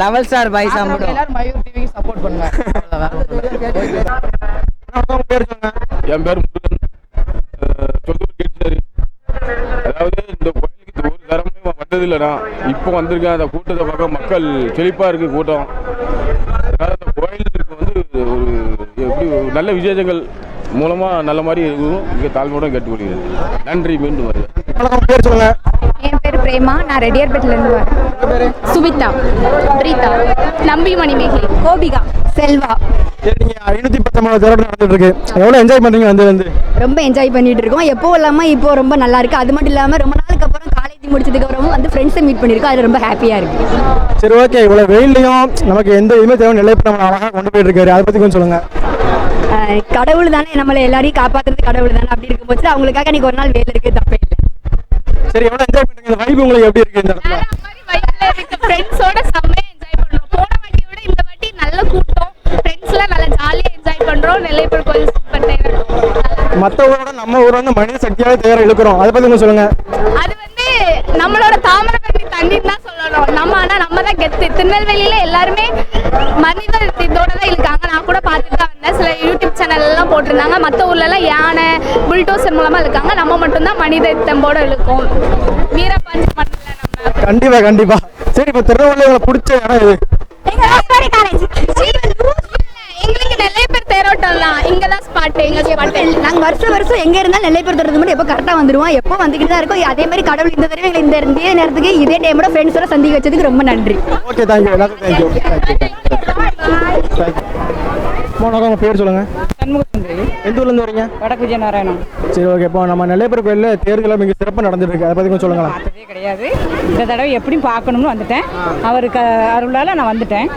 11 ஸ்டார் பாய்ஸ். எல்லாரும் மயூர் டிவிக்கு சப்போர்ட் பண்ணுங்க.
என் பேர் முருகன், சொந்தூர் கேட்டுச்சாரு. அதாவது இந்த கோயிலுக்கு ஒரு தரமே வந்ததில்லைண்ணா, இப்போ வந்திருக்கேன். அந்த கூட்டத்தை பார்க்க மக்கள் செழிப்பாக இருக்குது கூட்டம். அதனால் அந்த கோயிலுக்கு வந்து ஒரு எப்படி நல்ல விசேஷங்கள் மூலமாக நல்ல மாதிரி இருக்கும். இங்கே தாழ்மையோட கேட்டுக்கொள்கிறேன். நன்றி. மீண்டும் வருவேன்.
பேர் சொல்லுங்க.
என் பேர் பிரேமா, நான் ரெட்டியார்பேட்டிலேருந்து வரேன். சுபிதா, பிரீதா, நம்பி மணிமேகலை, கோபிகா, செல்வா.
சரி, நீங்கள் 519 தேரோட்டம் நடந்துட்டு இருக்கு, எவ்வளோ என்ஜாய் பண்ணுறீங்க வந்து?
ரொம்ப என்ஜாய் பண்ணிட்டு இருக்கோம். எப்போ இல்லாமல் இப்போ ரொம்ப நல்லா இருக்கு. அது மட்டும் இல்லாமல் ரொம்ப நாளுக்கு அப்புறம் காலேஜ் முடிச்சதுக்கு அப்புறம் வந்து ஃப்ரெண்ட்ஸை மீட் பண்ணியிருக்கோம், அது ரொம்ப ஹாப்பியாக இருக்கு.
சரி, ஓகே. இவ்வளோ வெயிலையும் நமக்கு எந்த இதுவுமே தேவை நெல்லைப்பட்டு நம்ம அழகாக கொண்டு போயிட்டு இருக்காரு, அதை பற்றி கொஞ்சம் சொல்லுங்க.
கடவுள் தானே, நம்மளை எல்லாரையும் காப்பாற்றுறது கடவுள் தானே. அப்படி இருக்கும் போது அவங்களுக்காக இன்னைக்கு ஒரு நாள் வேலை இருக்கு, தப்பே இல்லை.
சரி, எவ்வளோ என்ஜாய் பண்ணுறீங்க? இந்த வைப் உங்களுக்கு எப்படி இருக்கு இந்த இடத்துல?
ஃப்ரெண்ட்ஸோட செம்மையா என்ஜாய் பண்றோம். போன வாட்டியை விட இந்த வாட்டி நல்ல கூட்டம், ஃப்ரெண்ட்ஸ்லாம் நல்லா ஜாலியாக என்ஜாய் பண்றோம். நெல்லைப்பட்டு கோயில் சூப்பர் தேர்.
மற்ற ஊரோட நம்ம ஊர் வந்து மனித சக்தியாவே தேரை இழுக்கிறோம், அதை பற்றி கொஞ்சம் சொல்லுங்க.
அது வந்து நம்மளோட தாமிரபரணி தண்ணீர் தான் சொல்லணும். நம்ம தான் கெத்து. திருநெல்வேலியில எல்லாருமே மனித இதோட தான் இழுக்காங்க. நான் கூட பார்த்துட்டு தான் வந்தேன், சில யூடியூப் சேனல் எல்லாம் போட்டிருந்தாங்க. மற்ற ஊர்ல எல்லாம் யானை புல்டோசர் மூலமா இழுக்காங்க, நம்ம மட்டும்தான் மனித தெம்போட இழுக்கும். வீரபாஞ்சி மண்ணில் நம்ம
கண்டிப்பா கண்டிப்பா. சரி, இப்போ திருநெல்வேலியில் பிடிச்ச இடம் இது?
எங்களுக்கு நெல்லைப்பர் தேரோட்டம் தான், இங்க தான் ஸ்பாட். எங்க ஸ்பாட்
நாங்க வருஷம் எங்க இருந்தாலும் நெல்லைப்பர் தேரோட்டத்துக்கு மட்டும் எப்போ கரெக்டா வந்துருவோம், எப்போ வந்துக்கிட்டு தான் இருக்கோம். அதே மாதிரி கடவுள் இந்த தடவை எங்களை இதே நேரத்துக்கு இதே டைமோட ஃப்ரெண்ட்ஸோட சந்திக்க வச்சதுக்கு ரொம்ப நன்றி.
Okay, thank you. எல்லாத்துக்கும் தேங்க்யூ. உங்கள் பேர் சொல்லுங்க.
சண்முகசுந்தரி.
எந்த ஊர்லேருந்து வரீங்க?
வடக்கு விஜயநாராயணம்.
சரி, ஓகே. இப்போ நம்ம நெல்லைப்பர் கோயிலில் தேர்தல் மிக சிறப்பாக நடந்துட்டு இருக்கு, அதை பற்றி கொஞ்சம் சொல்லுங்களா?
பார்த்ததே கிடையாது, இந்த தடவை எப்படியும் பார்க்கணும்னு வந்துட்டேன். அவருக்கு அருளால் நான் வந்துட்டேன்,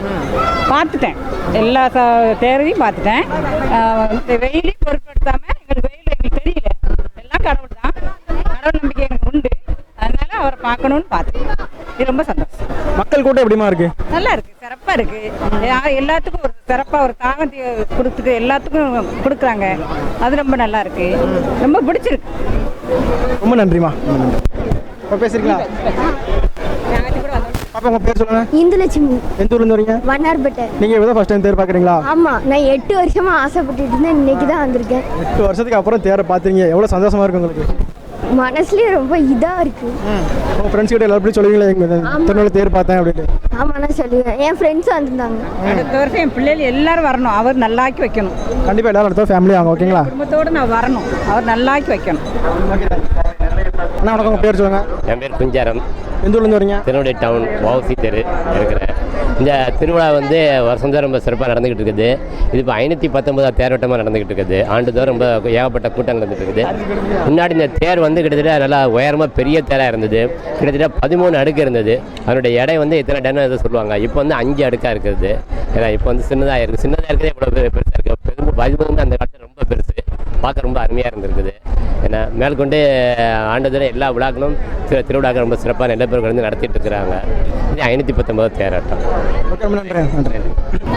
பார்த்துட்டேன். எல்லா தேர்வையும் பார்த்துட்டேன். வெயிலையும் பொருட்படுத்தாமல் எங்களுக்கு வெயில் எங்களுக்கு தெரியல, எல்லாம் கடவுள் தான். கடவுள் நம்பிக்கை எனக்கு உண்டு, அதனால அவரை பார்க்கணும்னு பார்த்துட்டேன். இது ரொம்ப சந்தோஷம்.
மக்கள் கூட்டம் எப்படிமா இருக்கு?
நல்லா இருக்கு, சிறப்பாக இருக்கு. எல்லாத்துக்கும் ஒரு சிறப்பாக ஒரு தாகத்தை கொடுத்துட்டு எல்லாத்துக்கும் கொடுக்குறாங்க, அது ரொம்ப நல்லா இருக்கு, ரொம்ப பிடிச்சிருக்கு.
ரொம்ப நன்றிமா. பேசுறீங்களா? பாப்பா, உங்க பேர் சொல்லுங்க.
இந்துலட்சுமி.
எந்த ஊர்ல இருந்து வரீங்க?
வண்ணார்பேட்டை.
நீங்க இப்பதான் ஃபர்ஸ்ட் டைம் தேர் பாக்குறீங்களா?
ஆமா, நான் 8 வருஷமா ஆசைப்பட்டுட்டு இருந்தேன், இன்னைக்கு தான் வந்திருக்கேன்.
8 வருஷத்துக்கு அப்புறம் தேரை பாத்தீங்க, எவ்வளவு சந்தோஷமா இருக்கு உங்களுக்கு?
மனசுலயே ரொம்ப இதா இருக்கு.
உங்க ஃப்ரெண்ட்ஸ் கிட்ட எல்லாரும் சொல்லுவீங்களா திருநெல்வேலி தேர் பார்த்தேன் அப்படின்னு?
ஆமா, நான் சொல்லுவேன். என் ஃப்ரெண்ட்ஸ் வந்திருந்தாங்க.
அடுத்த வருஷம் என் பிள்ளைகள் எல்லாரும் வரணும், அவர் நல்லாக்கி வைக்கணும்.
கண்டிப்பா எல்லாரும் அடுத்த ஃபேமிலி வாங்க, ஓகேங்களா?
குடும்பத்தோடு நான் வரணும், அவர் நல்லாக்கி வைக்கணும்.
அண்ணா வணக்கம், உங்க பேர் சொல்லுங்க.
என் பேர் குஞ்சாரம்.
எந்த ஊர்லேருந்து வரீங்க?
திருநெல்வேலி டவுன் வவுசி தெரு இருக்கிறேன். இந்த திருவிழா வந்து வருஷந்தோறும் ரொம்ப சிறப்பாக நடந்துக்கிட்டு இருக்குது. இது இப்போ 519 தேரோட்டமாக நடந்துக்கிட்டு இருக்குது. ஆண்டுதோறும் ரொம்ப ஏகப்பட்ட கூட்டம் நடந்துகிட்டு இருக்குது. முன்னாடி இந்த தேர் வந்து கிட்டத்தட்ட நல்லா உயரமாக பெரிய தேராக இருந்தது, கிட்டத்தட்ட 13 அடுக்கு இருந்தது. அதனுடைய எடை வந்து இத்தனை டன் எதை சொல்லுவாங்க. இப்போ வந்து 5 அடுக்காக இருக்குது. ஏன்னா இப்போ வந்து சின்னதாக இருக்குது. சின்னதாக இருக்கிறதே இவ்வளோ பெருசாக இருக்குது. 13 அந்த காலத்தில் ரொம்ப பெருசு, பார்க்க ரொம்ப அருமையாக இருந்திருக்குது. ஏன்னா மேற்கொண்டு ஆண்டுதோறும் எல்லா விழாக்களும் திருவிழாக்கள் ரொம்ப சிறப்பாக நல்ல பேர் வந்து நடத்திட்டு இருக்கிறாங்க. இது 519 தேரோட்டம்.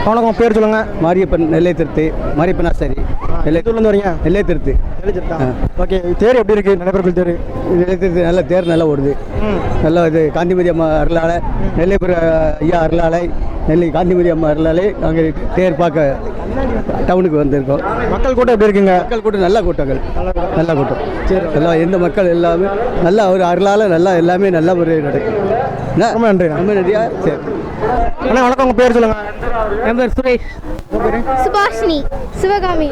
வணக்கம், பேர் சொல்லுங்க.
மாரியப்பன், நெல்லை திருத்து. மாரியப்பன் ஆசாரி,
நெல்லை ஊர்லேருந்து வரீங்க?
நெல்லை திருத்து.
ஓகே, தேர் எப்படி இருக்கு? நெல்லைப்பர் தேர்?
நெல்லை திருத்து நல்ல தேர் நல்லா ஓடுது. நல்லா இது காந்திமதி அம்மா அருளாலை, நெல்லைப்புற ஐயா அருளாலை, நெல்லை காந்திமதி அம்மா இருந்தாலே நாங்கள் தேர் பார்க்க டவுனுக்கு வந்திருக்கோம்.
மக்கள் கூட்டம் எப்படி இருக்குங்க?
மக்கள் கூட்டம் நல்ல கூட்டங்கள், நல்ல கூட்டம். சரி, எல்லாம் எந்த மக்கள் எல்லாமே நல்லா ஒரு அருளால் நல்லா எல்லாமே நல்ல முறையில் நடக்கும்.
ரொம்ப நன்றி.
ரொம்ப நன்றியா. சரி
அண்ணா வணக்கம், உங்கள் பேர் சொல்லுங்கள்.
என் பேர் சுரேஷ்.
சுபாஷினி, சிவகாமி,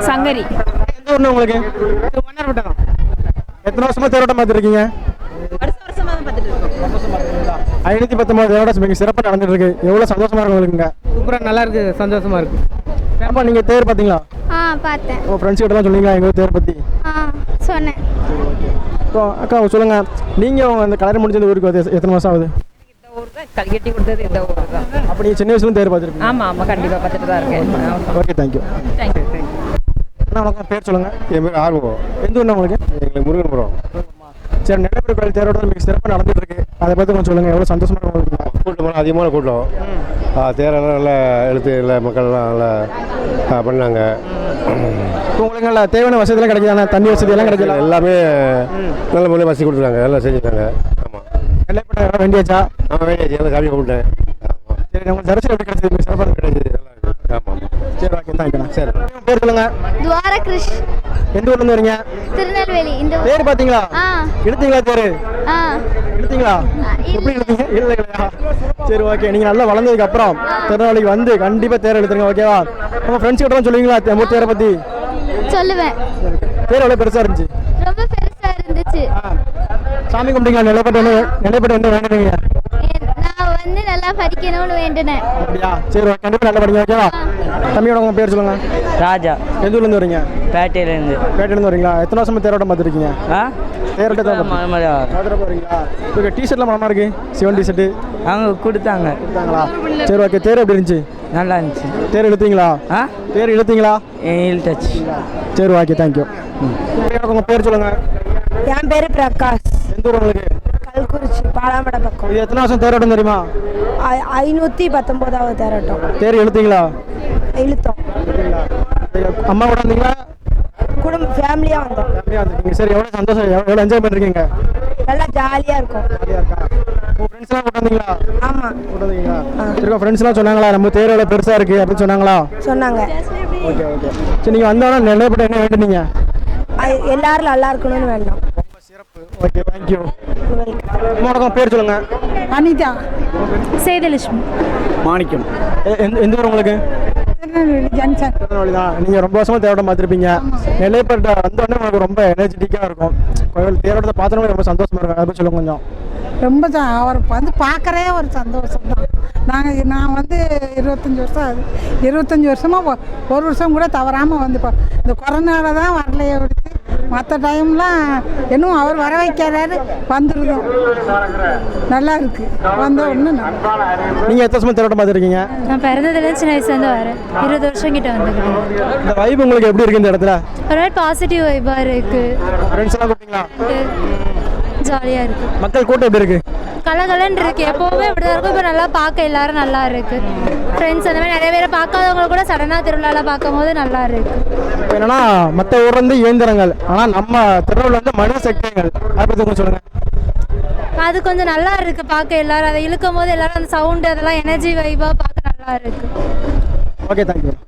சங்கரி.
எந்த ஊர்னு உங்களுக்கு?
மன்னார்பட்டம்.
எத்தனை வருஷமா தேரோட்டம் பார்த்துருக்கீங்க?
வருஷமாக தான் பார்த்துட்டு இருக்கோம்.
519 தேரோட்டம் மிக சிறப்பாக நடந்துட்டு இருக்கு. எவ்வளோ சந்தோஷமா இருக்கு உங்களுக்குங்க?
சூப்பராக நல்லா இருக்கு, சந்தோஷமா இருக்கு.
ஏப்பா நீங்கள் தேர் பார்த்தீங்களா?
பார்த்தேன்.
உங்கள் ஃப்ரெண்ட்ஸ் கிட்டலாம் சொன்னீங்களா எங்கள் தேர் பற்றி?
சொன்னேன்.
இப்போ அக்கா சொல்லுங்கள், நீங்கள் இந்த கல்யாணம் முடிஞ்ச இந்த ஊருக்கு வந்து எத்தனை மாதம் ஆகுது?
இந்த ஊர் தான் கல்கட்டி கொடுத்தது, இந்த ஊர் தான்.
அப்போ நீங்கள் சின்ன வயசுல தேர் பார்த்துருக்கீங்க?
ஆமாம் ஆமாம், கண்டிப்பாக பார்த்துட்டு தான் இருக்கேன்.
Okay, thank you.
தேங்க்யூ.
அண்ணா வணக்கம், பேர் சொல்லுங்கள்.
என் பேர் ஆர்வம்.
எந்த ஊர்னா உங்களுக்கு?
எங்களுக்கு முருகன்புரம்.
சரி, நெல்லைப்பர் கோயில் தேரோட்டம் மிக சிறப்பாக நடந்துட்டு இருக்கு. அதை பற்றி கொஞ்சம் சொல்லுங்கள், எவ்வளோ சந்தோஷமா இருக்கு உங்களுக்கு?
கூட்டம் அதிகமான கூட்டம். தேரெல்லாம் நல்லா எழுத்து இல்லை, மக்கள்லாம் நல்லா பண்ணாங்க.
இப்போ உங்களுக்கு நல்லா தேவையான வசதியெல்லாம் கிடைக்குதாண்ணா? தண்ணி வசதி எல்லாம் கிடைக்கல?
எல்லாமே நல்ல முறையில் வசதி கொடுத்துருக்காங்க, எல்லாம் செஞ்சுருக்காங்க. ஆமாம்.
நெல்லைப்பட்ட வேண்டியாச்சா?
ஆமாம், வேண்டியாச்சு. எல்லாம் காப்பி கொடுத்தேன்.
சரி, உங்களுக்கு தரிசனம் எப்படி கிடைச்சது? மிக சிறப்பாக
கிடைச்சது. நல்லா இருக்கு. ஆமாம்.
சரி, ஓகே, தேங்க்யூண்ணா. சரி, பேர் சொல்லுங்கள்.
துவாரகிருஷ்,
எந்த ஊர்லேருந்து வரீங்க?
திருநெல்வேலி. இந்த
தேர் பார்த்தீங்களா? இழுத்தீங்களா தேர்? இழுத்தீங்களா? எப்படி இழுத்தீங்க? இல்லையா? சரி, ஓகே. நீங்கள் நல்லா வளர்ந்ததுக்கு அப்புறம் திருநெல்வேலிக்கு வந்து கண்டிப்பாக தேர் இழுத்துருங்க, ஓகேவா? உங்கள் ஃப்ரெண்ட்ஸ் கிட்ட சொல்லுவீங்களா நம்ம தேரை பற்றி?
சொல்லுவேன்.
தேர் எவ்வளோ பெருசாக இருந்துச்சு?
ரொம்ப பெருசா இருந்துச்சு.
சாமி கும்பிட்டீங்களா? நிலைப்பட்ட என்ன வேண்டுறீங்க?
நான் வந்து நல்லா படிக்கணும்னு வேண்டினேன்.
அப்படியா? சரி, கண்டிப்பாக நல்லா படிங்க, ஓகேவா? தம்பியோட உங்கள் பேர் சொல்லுங்கள்.
ராஜா.
எந்த ஊர்லேருந்து வரீங்க?
பேட்டையிலேருந்து.
பேட்டையிலேருந்து வரீங்களா? எத்தனை வருஷமா தேரோட்டம் பார்த்துருக்கீங்க? தேரோட்டம் வரீங்களா? ஓகே, டிஷர்ட்லாம் மனமாக இருக்கு. சிவன் டிஷர்ட்டு
அவங்க கொடுத்தாங்களா?
சரி, ஓகே. தேர் எப்படி இருந்துச்சு?
நல்லா இருந்துச்சு.
தேர் இழுத்தீங்களா? தேர் இழுத்தீங்களா?
இழுத்தாச்சு.
சரி, ஓகே, தேங்க்யூ. உங்கள் பேர் சொல்லுங்கள்.
என் பேர் பிரகாஷ்.
எந்த ஊர் உங்களுக்கு?
கல்குறிச்சி, பாலாமடை பக்கம்.
இது எத்தனை வருஷம் தேரோட்டம் தெரியுமா?
519வது தேரோட்டம்.
தேர் இழுத்தீங்களா?
இழுத்தோம்.
அம்மா கூட வந்தீங்களா?
குடும்ப ஃபேமிலியாக வந்தோம்.
ஃபேமிலியாக வந்துருக்கீங்க. சரி, எவ்வளோ சந்தோஷம், எவ்வளோ என்ஜாய் பண்ணிருக்கீங்க?
நல்லா ஜாலியாக இருக்கும்.
ஜாலியாக இருக்கா? உங்கள் ஃப்ரெண்ட்ஸ்லாம் கூட வந்தீங்களா?
ஆமாம்,
கூட வந்தீங்களா? சரி, ஃப்ரெண்ட்ஸ்லாம் சொன்னாங்களா நம்ம தேர் எவ்வளோ பெருசாக இருக்குது அப்படின்னு சொன்னாங்களா?
சொன்னாங்க.
Okay, okay. சரி, நீங்கள் வந்தோன்னா நிலைப்பட்ட என்ன வேண்டுனீங்க?
எல்லாரும் நல்லா இருக்கணும்னு வேணும்.
Okay, thank you. உங்களோட பேர் சொல்லுங்கள்.
அனிதா.
சேதலட்சுமி.
மாணிக்கம்.
எந்த ஊர் உங்களுக்கு?
திருநெல்வேலி ஜங்ஷன்.
திருநெல்வேலி தான். நீங்கள் ரொம்ப வருஷமாக தேரோட்டம் பார்த்துருப்பீங்க. நெல்லைப்பட்ட வந்தோடனே உங்களுக்கு ரொம்ப எனர்ஜெட்டிக்காக இருக்கும். கோயில் தேரோட்டத்தை பார்த்தோன்னே ரொம்ப சந்தோஷமாக இருக்கும். அதை சொல்லுங்க கொஞ்சம்.
ரொம்ப அவர் வந்து பார்க்குறே ஒரு சந்தோஷம் தான். நான் வந்து 25 வருஷம் ஆகுது. 25 வருஷமாக ஒரு வருஷம் கூட தவறாமல் வந்து இந்த கொரோனாவில் தான் வரலையே விடுத்து மற்ற டைம்லாம் இன்னும் அவர் வர வைக்கிறாரு, வந்துருந்தோம். நல்லா இருக்கு. வந்த ஒன்று
நீங்கள் எத்தனை வருஷமாக தேரோட்டம் பார்த்துருக்கீங்க?
நான் பிறந்ததுலேருந்து சின்ன வயசுலேருந்து வரேன். 20 வருஷம் கிட்ட வந்துருக்கேன்.
இந்த வைப் உங்களுக்கு எப்படி இருக்கு இந்த இடத்துல?
ஒரு மாதிரி பாசிட்டிவ் வைப்பாக இருக்குது.
ஃப்ரெண்ட்ஸ் எல்லாம் கூப்பிட்டீங்களா?
ஜாலியாக இருக்குது.
மக்கள் கூட்டம் எப்படி இருக்கு?
கலகலன்னு இருக்கு. எப்போவுமே இப்படி தான் இருக்கும். இப்போ நல்லா பார்க்க எல்லாரும் நல்லா இருக்கு. ஃப்ரெண்ட்ஸ் அந்த மாதிரி நிறைய பேரை பார்க்காதவங்க கூட சடனாக திருவிழாவில் பார்க்கும் போது நல்லா இருக்கு.
இப்போ என்னன்னா மற்ற ஊர்லேருந்து இயந்திரங்கள், ஆனால் நம்ம திருவிழா வந்து மனித சக்திகள். அதை பற்றி கொஞ்சம் சொல்லுங்கள்.
அது கொஞ்சம் நல்லா இருக்கு பார்க்க. எல்லாரும் அதை இழுக்கும் போது எல்லாரும் அந்த சவுண்டு அதெல்லாம் எனர்ஜி வைப்பாக பார்க்க நல்லா இருக்கு.
Okay, thank you.